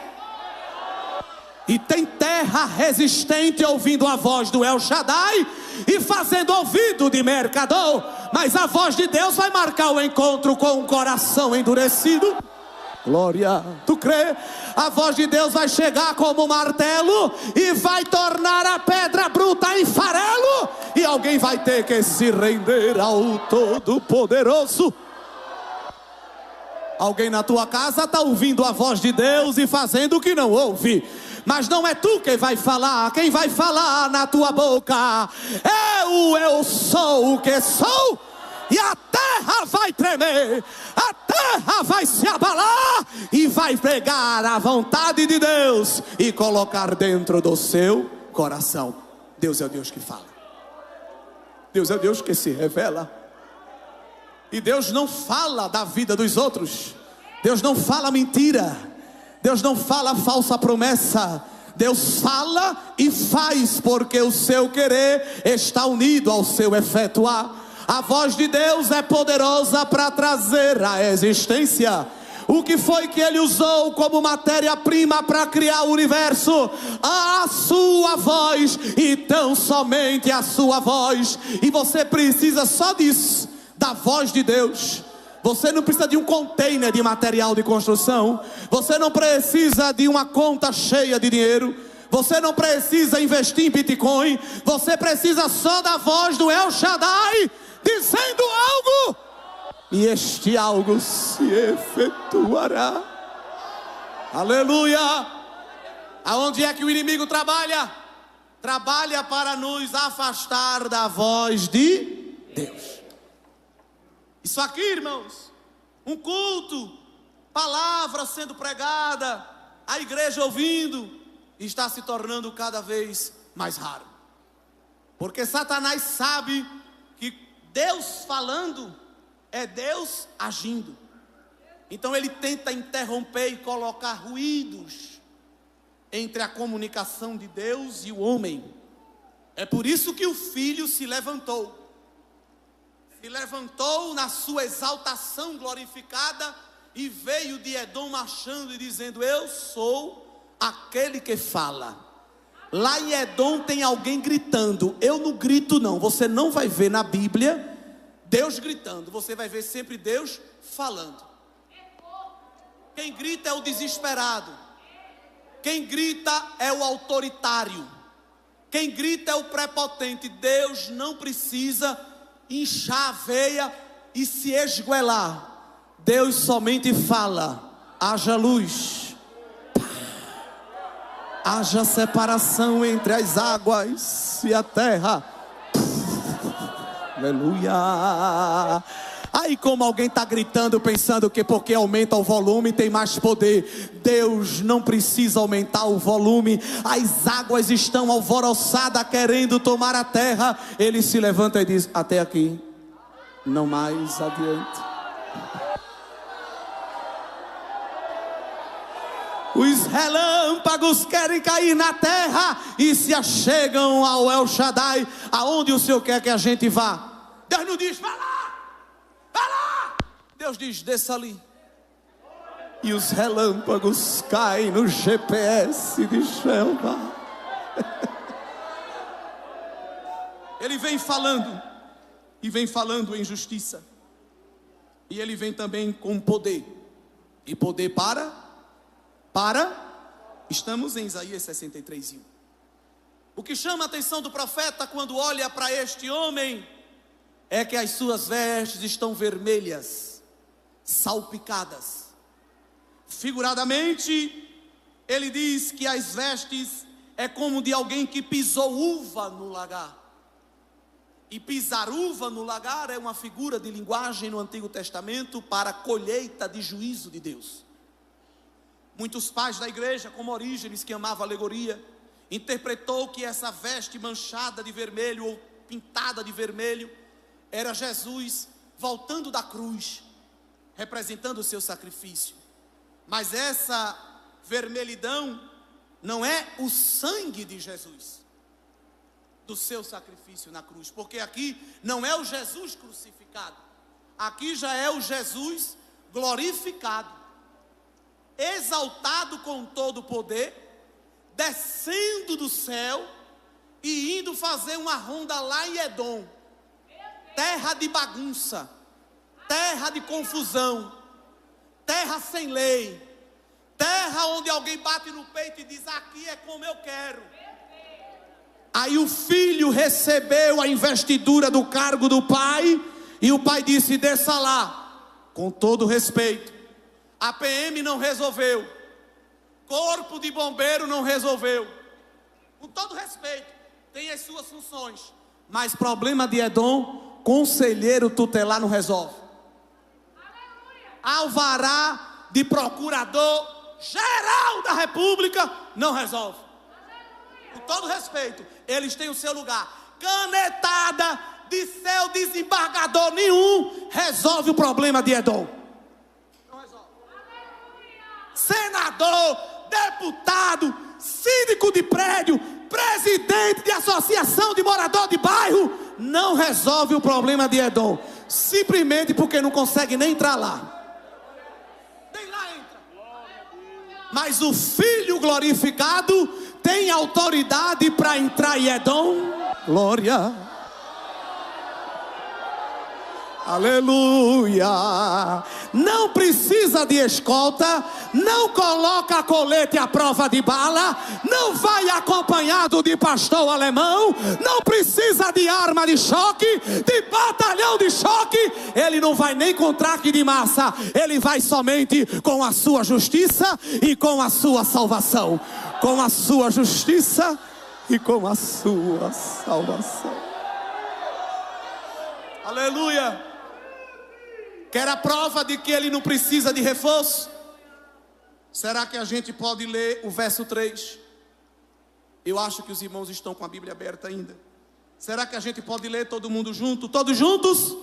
E tem terra resistente ouvindo a voz do El Shaddai e fazendo ouvido de mercador. Mas a voz de Deus vai marcar o encontro com um coração endurecido. Glória, tu crê? A voz de Deus vai chegar como um martelo e vai tornar a pedra bruta em farelo. E alguém vai ter que se render ao Todo-Poderoso. Alguém na tua casa está ouvindo a voz de Deus e fazendo o que não ouve. Mas não é tu quem vai falar na tua boca eu sou o que sou. E a terra vai tremer, a terra vai se abalar e vai pegar a vontade de Deus e colocar dentro do seu coração. Deus é o Deus que fala, Deus é o Deus que se revela. E Deus não fala da vida dos outros, Deus não fala mentira, Deus não fala falsa promessa. Deus fala e faz, porque o seu querer está unido ao seu efetuar. A voz de Deus é poderosa para trazer à existência o que foi que Ele usou como matéria-prima para criar o universo. A sua voz, e tão somente a sua voz. E você precisa só disso, da voz de Deus. Você não precisa de um container de material de construção. Você não precisa de uma conta cheia de dinheiro. Você não precisa investir em Bitcoin. Você precisa só da voz do El Shaddai dizendo algo, e este algo se efetuará. Aleluia. Aonde é que o inimigo trabalha? Trabalha para nos afastar da voz de Deus. Isso aqui, irmãos, um culto, palavra sendo pregada, a igreja ouvindo, está se tornando cada vez mais raro. Porque Satanás sabe que Deus falando é Deus agindo. Então ele tenta interromper e colocar ruídos entre a comunicação de Deus e o homem. É por isso que o Filho se levantou. Se levantou na sua exaltação glorificada e veio de Edom marchando e dizendo: eu sou aquele que fala. Lá em Edom tem alguém gritando. Eu não grito não. Você não vai ver na Bíblia Deus gritando. Você vai ver sempre Deus falando. Quem grita é o desesperado. Quem grita é o autoritário. Quem grita é o prepotente. Deus não precisa inchar a veia e se esguelar. Deus somente fala: haja luz. Haja separação entre as águas e a terra. Aleluia. Aí como alguém está gritando pensando que porque aumenta o volume tem mais poder. Deus não precisa aumentar o volume. As águas estão alvoroçadas querendo tomar a terra. Ele se levanta e diz: até aqui, não mais adiante. Os relâmpagos querem cair na terra e se achegam ao El Shaddai. Aonde o Senhor quer que a gente vá? Deus não diz: vai lá, vai lá. Deus diz: desça ali. E os relâmpagos caem no GPS de Jeová. Ele vem falando, e vem falando em justiça. E ele vem também com poder. E poder para... Estamos em Isaías 63:1. O que chama a atenção do profeta quando olha para este homem é que as suas vestes estão vermelhas, salpicadas. Figuradamente, ele diz que as vestes é como de alguém que pisou uva no lagar. E pisar uva no lagar é uma figura de linguagem no Antigo Testamento para a colheita de juízo de Deus. Muitos pais da igreja, como Orígenes, que amava alegoria, interpretou que essa veste manchada de vermelho ou pintada de vermelho era Jesus voltando da cruz, representando o seu sacrifício. Mas essa vermelhidão não é o sangue de Jesus. do seu sacrifício na cruz. Porque aqui não é o Jesus crucificado, aqui já é o Jesus glorificado, exaltado com todo o poder, descendo do céu e indo fazer uma ronda lá em Edom, terra de bagunça, terra de confusão, terra sem lei, terra onde alguém bate no peito e diz: aqui é como eu quero. Aí o filho recebeu a investidura do cargo do pai, e o pai disse: desça lá. Com todo respeito, a PM não resolveu, corpo de bombeiro não resolveu. Com todo respeito, tem as suas funções, mas problema de Edom, conselheiro tutelar não resolve. Alvará de procurador geral da república não resolve. Com todo respeito, eles têm o seu lugar. Canetada de seu desembargador nenhum resolve o problema de Edom. Não resolve. Senador, deputado, síndico de prédio, presidente de associação de morador de bairro não resolve o problema de Edom, simplesmente porque não consegue nem entrar lá. Nem lá entra. Mas o Filho glorificado tem autoridade para entrar em Edom. Glória. Aleluia. Não precisa de escolta, não coloca colete à prova de bala, não vai acompanhado de pastor alemão, não precisa de arma de choque, de batalhão de choque. Ele não vai nem com traque de massa, ele vai somente com a sua justiça e com a sua salvação. Com a sua justiça e com a sua salvação. Aleluia. Quer a prova de que ele não precisa de reforço? Será que a gente pode ler o verso 3? Eu acho que os irmãos estão com a Bíblia aberta ainda. Será que a gente pode ler todo mundo junto? Todos juntos?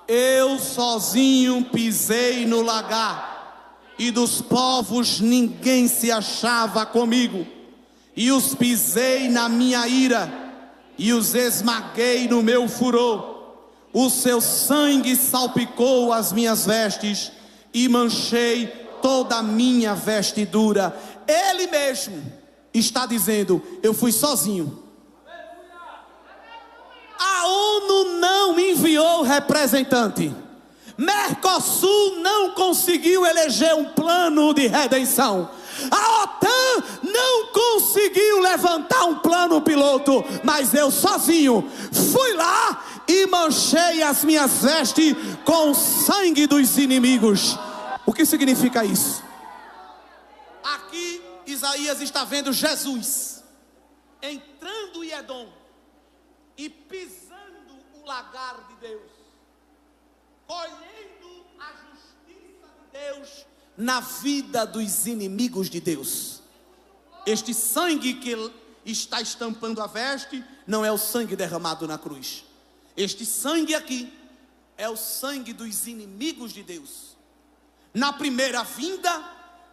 Eu sozinho pisei no lagar, e dos povos ninguém se achava comigo. E os pisei na minha ira, e os esmaguei no meu furor. O seu sangue salpicou as minhas vestes, e manchei toda a minha vestidura. Ele mesmo está dizendo: eu fui sozinho. A ONU não enviou representante. Mercosul não conseguiu eleger um plano de redenção. A OTAN não conseguiu levantar um plano piloto. Mas eu sozinho fui lá e manchei as minhas vestes com o sangue dos inimigos. O que significa isso? Aqui Isaías está vendo Jesus entrando em Edom e pisando o lagar de Deus, colhendo a justiça de Deus na vida dos inimigos de Deus. Este sangue que está estampando a veste não é o sangue derramado na cruz. Este sangue aqui é o sangue dos inimigos de Deus. Na primeira vinda,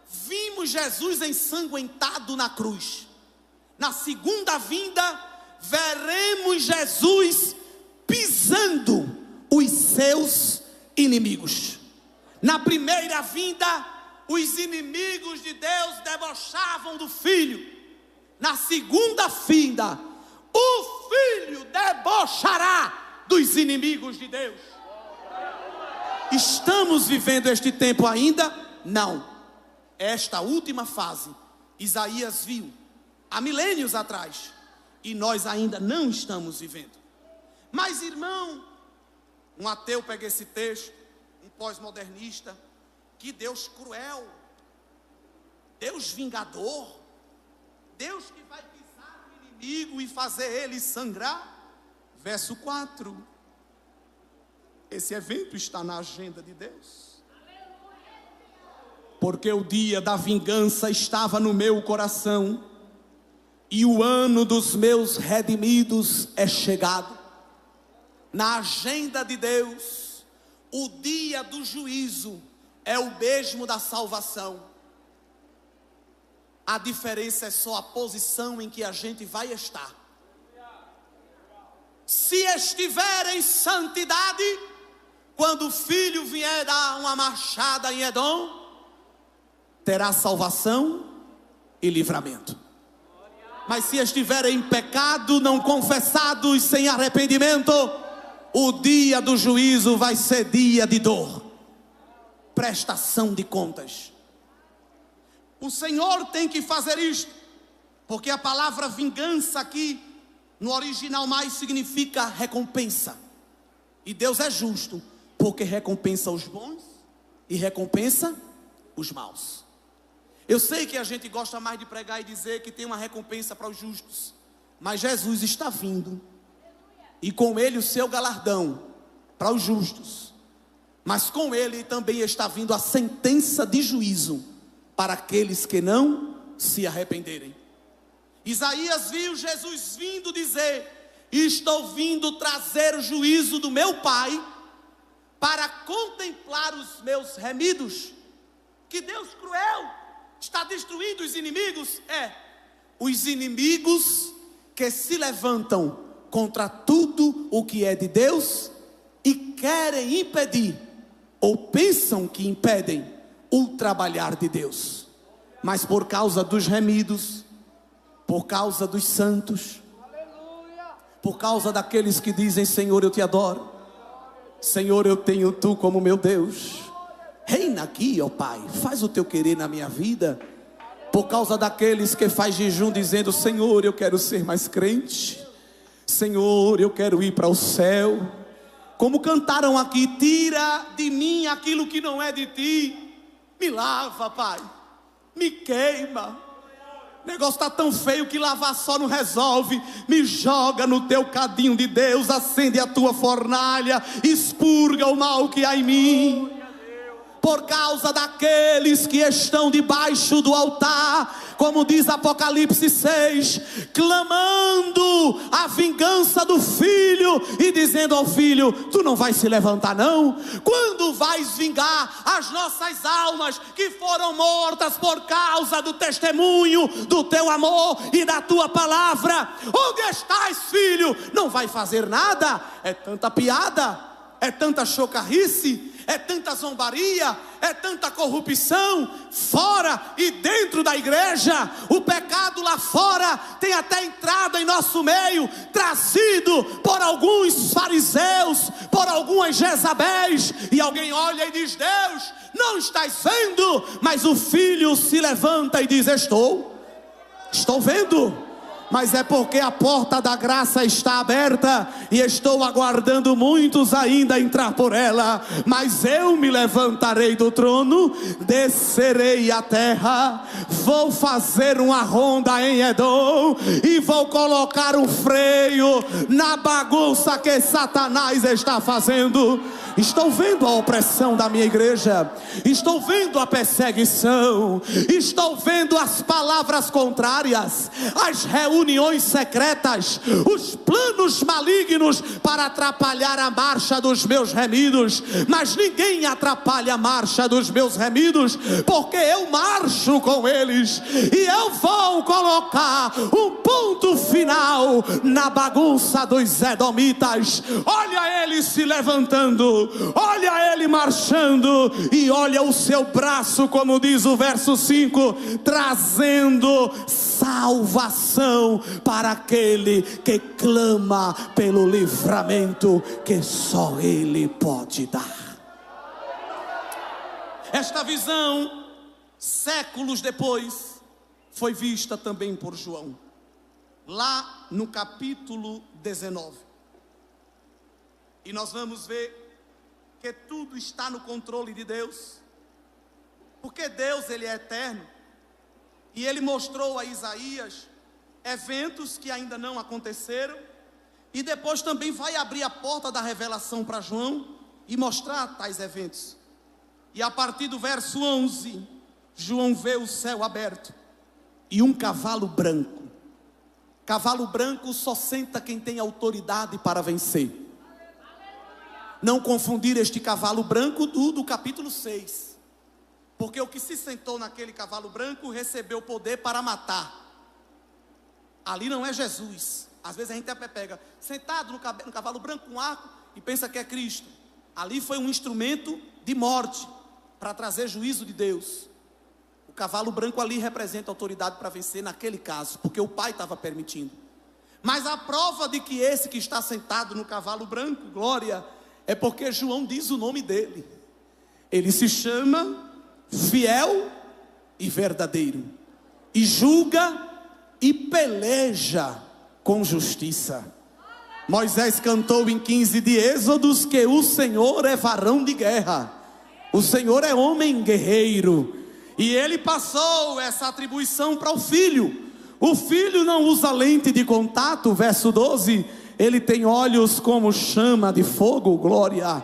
vimos Jesus ensanguentado na cruz. Na segunda vinda, veremos Jesus pisando os seus inimigos. Na primeira vinda, os inimigos de Deus debochavam do Filho. Na segunda vinda, o Filho debochará dos inimigos de Deus. Estamos vivendo este tempo ainda? Não. Esta última fase, Isaías viu há milênios atrás, e nós ainda não estamos vivendo. Mas, irmão, um ateu pega esse texto, um pós-modernista: que Deus cruel, Deus vingador, Deus que vai pisar no inimigo e fazer ele sangrar. Verso 4. Esse evento está na agenda de Deus. Porque o dia da vingança estava no meu coração, e o ano dos meus redimidos é chegado. Na agenda de Deus, o dia do juízo é o mesmo da salvação. A diferença é só a posição em que a gente vai estar. se estiver em santidade, quando o filho vier dar uma machada em Edom, terá salvação e livramento. Mas se estiver em pecado, não confessado e sem arrependimento, o dia do juízo vai ser dia de dor, prestação de contas. O Senhor tem que fazer isto, porque a palavra vingança aqui, no original mais significa recompensa. E Deus é justo, porque recompensa os bons e recompensa os maus. Eu sei que a gente gosta mais de pregar e dizer que tem uma recompensa para os justos, mas Jesus está vindo, e com ele o seu galardão para os justos, mas com ele também está vindo a sentença de juízo para aqueles que não se arrependerem. Isaías viu Jesus vindo dizer: estou vindo trazer o juízo do meu Pai para contemplar os meus remidos. Que Deus cruel, está destruindo os inimigos? Os inimigos que se levantam contra tudo o que é de Deus e querem impedir, ou pensam que impedem, o trabalhar de Deus. Mas por causa dos remidos, por causa dos santos, por causa daqueles que dizem: Senhor, eu te adoro, Senhor, eu tenho tu como meu Deus, reina aqui, ó Pai, faz o teu querer na minha vida. Por causa daqueles que faz jejum dizendo: Senhor, eu quero ser mais crente, Senhor, eu quero ir para o céu. Como cantaram aqui: tira de mim aquilo que não é de ti, me lava, Pai, me queima. O negócio está tão feio que lavar só não resolve. Me joga no teu cadinho de Deus, acende a tua fornalha, expurga o mal que há em mim. Por causa daqueles que estão debaixo do altar, como diz Apocalipse 6, clamando a vingança do filho e dizendo ao filho: tu não vais se levantar não? Quando vais vingar as nossas almas que foram mortas por causa do testemunho do teu amor e da tua palavra? Onde estás, filho? Não vai fazer nada? É tanta piada, é tanta chocarrice, é tanta zombaria, é tanta corrupção fora e dentro da igreja. O pecado lá fora tem até entrado em nosso meio, trazido por alguns fariseus, por algumas Jezabéis, e alguém olha e diz: Deus, não estás vendo? Mas o filho se levanta e diz: estou vendo. Mas é porque a porta da graça está aberta e estou aguardando muitos ainda entrar por ela. Mas eu me levantarei do trono, descerei à terra, vou fazer uma ronda em Edom e vou colocar um freio na bagunça que Satanás está fazendo. Estou vendo a opressão da minha igreja, estou vendo a perseguição, estou vendo as palavras contrárias, as reuniões secretas, os planos malignos para atrapalhar a marcha dos meus remidos. Mas ninguém atrapalha a marcha dos meus remidos, porque eu marcho com eles e eu vou colocar um ponto final na bagunça dos edomitas. Olha ele se levantando, olha ele marchando, e olha o seu braço, como diz o verso 5, trazendo salvação para aquele que clama pelo livramento que só ele pode dar. Esta visão, séculos depois, foi vista também por João, lá no capítulo 19. E nós vamos ver que tudo está no controle de Deus, porque Deus, ele é eterno, e ele mostrou a Isaías eventos que ainda não aconteceram, e depois também vai abrir a porta da revelação para João e mostrar tais eventos. E a partir do verso 11, João vê o céu aberto e um cavalo branco. Cavalo branco só senta quem tem autoridade para vencer. Não confundir este cavalo branco do capítulo 6, porque o que se sentou naquele cavalo branco recebeu poder para matar. Ali não é Jesus, Às vezes a gente até pega, sentado no cavalo branco com arco e pensa que é Cristo. Ali foi um instrumento de morte, para trazer juízo de Deus. O cavalo branco ali representa a autoridade para vencer naquele caso, porque o Pai estava permitindo. Mas a prova de que esse que está sentado no cavalo branco, glória, é porque João diz o nome dele. Ele se chama Fiel e Verdadeiro, e julga e peleja com justiça. Moisés cantou em 15 de Êxodos que o Senhor é varão de guerra, o Senhor é homem guerreiro, e ele passou essa atribuição para o filho. O filho não usa lente de contato, verso 12, ele tem olhos como chama de fogo, glória.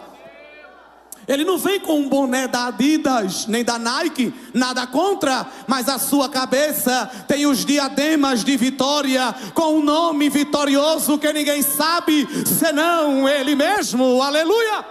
Ele não vem com um boné da Adidas, nem da Nike, nada contra, mas a sua cabeça tem os diademas de vitória, com um nome vitorioso que ninguém sabe, senão ele mesmo, aleluia.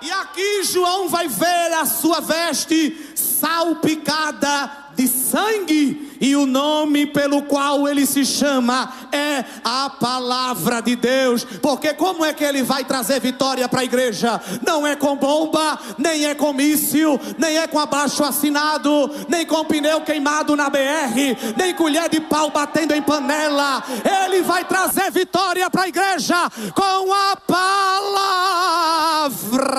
E aqui João vai ver a sua veste salpicada de sangue, e o nome pelo qual ele se chama é a palavra de Deus. Porque como é que ele vai trazer vitória para a igreja? Não é com bomba, nem é com míssil, nem é com abaixo assinado, nem com pneu queimado na BR, nem colher de pau batendo em panela. Ele vai trazer vitória para a igreja com a palavra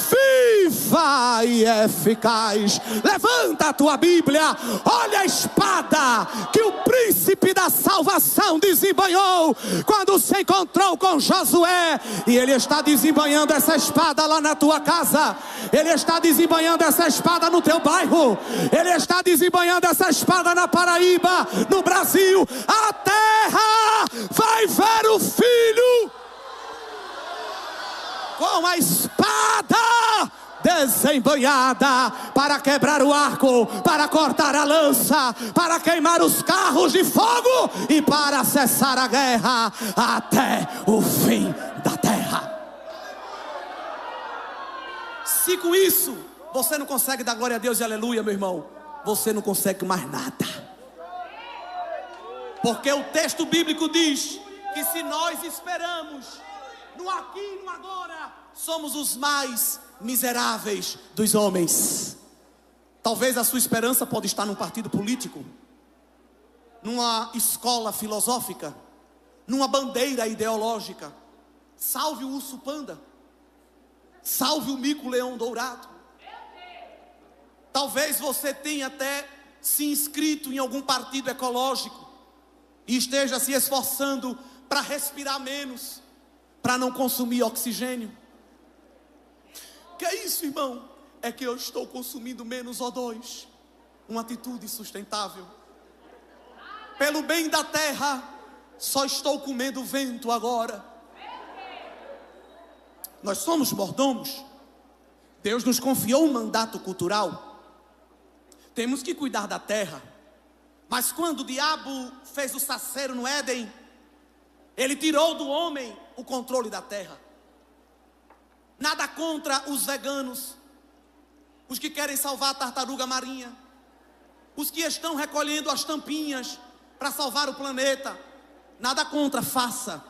viva e eficaz. Levanta a tua Bíblia, olha a espada que o príncipe da salvação desembanhou quando se encontrou com Josué, e ele está desembanhando essa espada lá na tua casa, ele está desembanhando essa espada no teu bairro, ele está desembanhando essa espada na Paraíba, no Brasil. A terra vai ver o Filho com a espada desembanhada, para quebrar o arco, para cortar a lança, para queimar os carros de fogo e para cessar a guerra até o fim da terra. Se com isso você não consegue dar glória a Deus e aleluia, meu irmão, você não consegue mais nada. Porque o texto bíblico diz que se nós esperamos no aqui e no agora, somos os mais miseráveis dos homens. Talvez a sua esperança pode estar num partido político, numa escola filosófica, numa bandeira ideológica. Salve o urso panda, salve o mico-leão dourado. Talvez você tenha até se inscrito em algum partido ecológico e esteja se esforçando para respirar menos, para não consumir oxigênio. Que é isso, irmão? É que eu estou consumindo menos O2. Uma atitude sustentável. Pelo bem da terra, só estou comendo vento agora. Nós somos mordomos. Deus nos confiou um mandato cultural. Temos que cuidar da terra. Mas quando o diabo fez o saceiro no Éden, ele tirou do homem o controle da terra. Nada contra os veganos, os que querem salvar a tartaruga marinha, os que estão recolhendo as tampinhas para salvar o planeta. Nada contra, faça.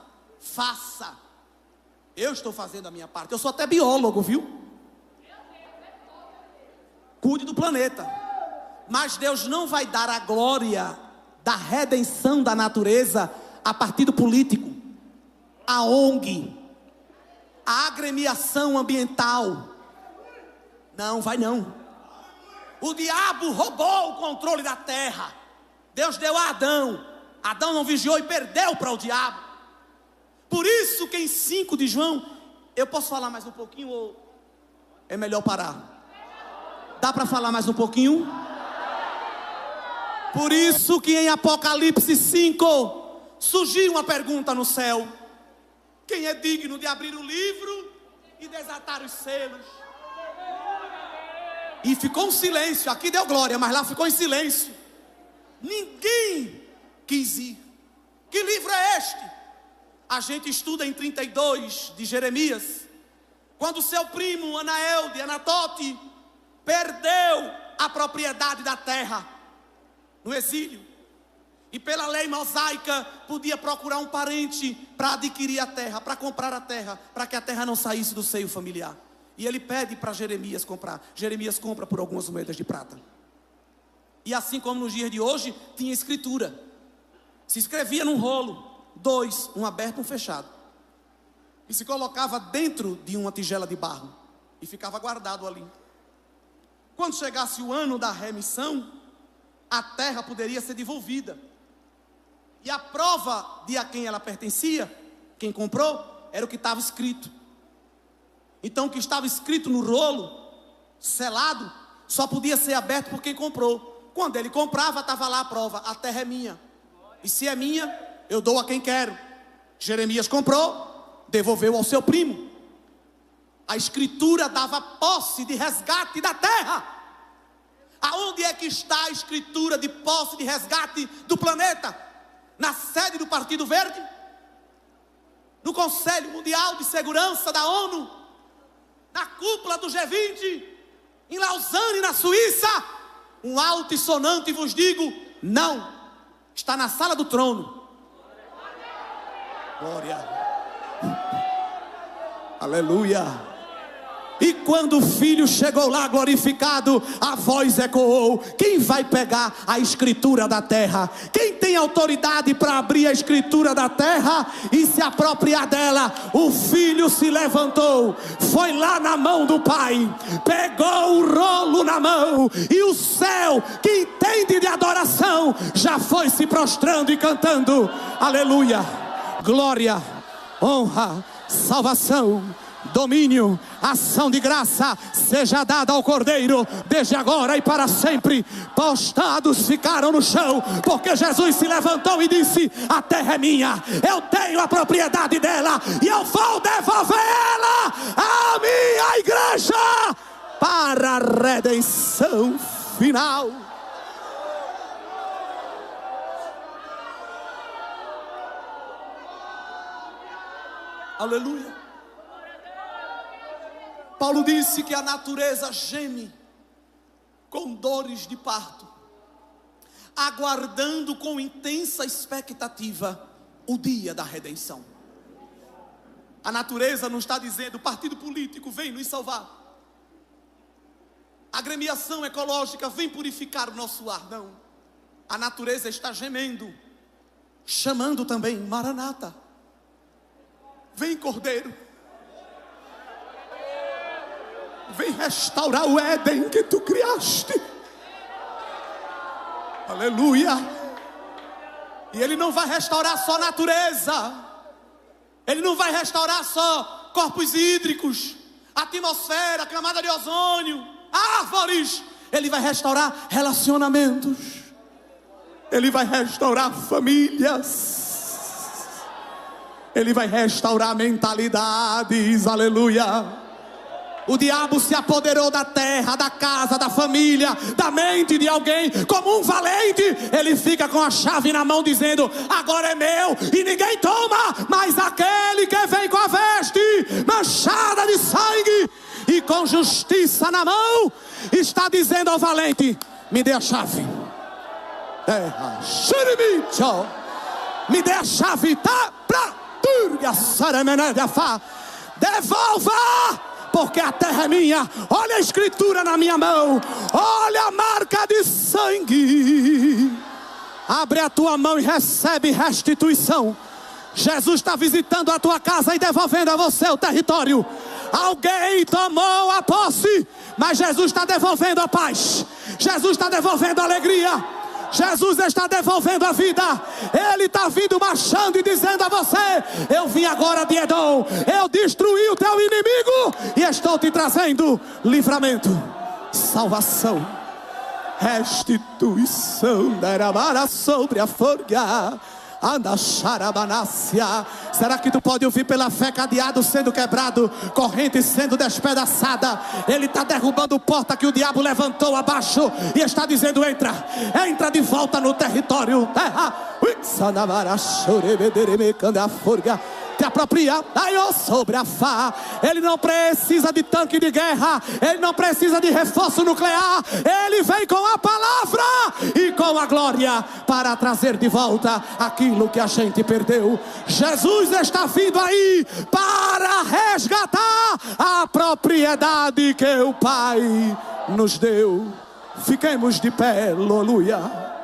Eu estou fazendo a minha parte. Eu sou até biólogo, viu? Cuide do planeta. Mas Deus não vai dar a glória da redenção da natureza a partido político, a ONG, a agremiação ambiental. Não, vai não. O diabo roubou o controle da terra. Deus deu a Adão. Adão não vigiou e perdeu para o diabo. Por isso que em 5 de João, eu posso falar mais um pouquinho ou é melhor parar? Dá para falar mais um pouquinho? Por isso que em Apocalipse 5 surgiu uma pergunta no céu: quem é digno de abrir o livro e desatar os selos? E ficou um silêncio. Aqui deu glória, mas lá ficou em silêncio. Ninguém quis ir. Que livro é este? A gente estuda em 32 de Jeremias, quando seu primo Anael de Anatote perdeu a propriedade da terra no exílio. E pela lei mosaica, podia procurar um parente para adquirir a terra, para comprar a terra, para que a terra não saísse do seio familiar. E ele pede para Jeremias comprar. Jeremias compra por algumas moedas de prata. E assim como nos dias de hoje, tinha escritura. Se escrevia num rolo, 2, um aberto e um fechado. E se colocava dentro de uma tigela de barro. E ficava guardado ali. Quando chegasse o ano da remissão, a terra poderia ser devolvida. E a prova de a quem ela pertencia, quem comprou, era o que estava escrito. Então o que estava escrito no rolo, selado, só podia ser aberto por quem comprou. Quando ele comprava, estava lá a prova: a terra é minha. E se é minha, eu dou a quem quero. Jeremias comprou, devolveu ao seu primo. A escritura dava posse de resgate da terra. Aonde é que está a escritura de posse de resgate do planeta? Na sede do Partido Verde? No Conselho Mundial de Segurança da ONU? Na cúpula do G20? Em Lausanne, na Suíça? Um alto e sonante vos digo: não. Está na sala do trono. Glória. Aleluia. E quando o filho chegou lá glorificado, a voz ecoou: quem vai pegar a escritura da terra? Quem tem autoridade para abrir a escritura da terra e se apropriar dela? O filho se levantou, foi lá na mão do pai, pegou o rolo na mão, e o céu, que entende de adoração, já foi se prostrando e cantando: aleluia, glória, honra, salvação, domínio, ação de graça seja dada ao Cordeiro, desde agora e para sempre. Postados ficaram no chão, porque Jesus se levantou e disse: a terra é minha, eu tenho a propriedade dela, e eu vou devolver ela à minha igreja, para a redenção final. Aleluia. Paulo disse que a natureza geme com dores de parto, aguardando com intensa expectativa o dia da redenção. A natureza não está dizendo: o partido político vem nos salvar, a agremiação ecológica vem purificar o nosso ar. Não. A natureza está gemendo, chamando também: Maranata, vem, Cordeiro. Vem restaurar o Éden que tu criaste. Aleluia. E Ele não vai restaurar só a natureza. Ele não vai restaurar só corpos hídricos, atmosfera, camada de ozônio, árvores. Ele vai restaurar relacionamentos. Ele vai restaurar famílias. Ele vai restaurar mentalidades. Aleluia. O diabo se apoderou da terra, da casa, da família, da mente de alguém. Como um valente, ele fica com a chave na mão dizendo: agora é meu e ninguém toma. Mas aquele que vem com a veste manchada de sangue e com justiça na mão, está dizendo ao valente: me dê a chave. Me dê a chave. Devolva, porque a terra é minha. Olha a escritura na minha mão, olha a marca de sangue. Abre a tua mão e recebe restituição. Jesus está visitando a tua casa e devolvendo a você o território. Alguém tomou a posse, mas Jesus está devolvendo a paz. Jesus está devolvendo a alegria. Jesus está devolvendo a vida. Ele está vindo marchando e dizendo a você: eu vim agora de Edom, eu destruí o teu inimigo e estou te trazendo livramento, salvação, restituição. Derramara sobre a folha. Será que tu pode ouvir pela fé cadeado sendo quebrado, corrente sendo despedaçada? Ele está derrubando porta que o diabo levantou abaixo e está dizendo: entra de volta no território. Te apropria sobre a Fá. Ele não precisa de tanque de guerra, ele não precisa de reforço nuclear. Ele vem com a palavra e com a glória para trazer de volta aquilo que a gente perdeu. Jesus está vindo aí para resgatar a propriedade que o Pai nos deu. Fiquemos de pé, aleluia.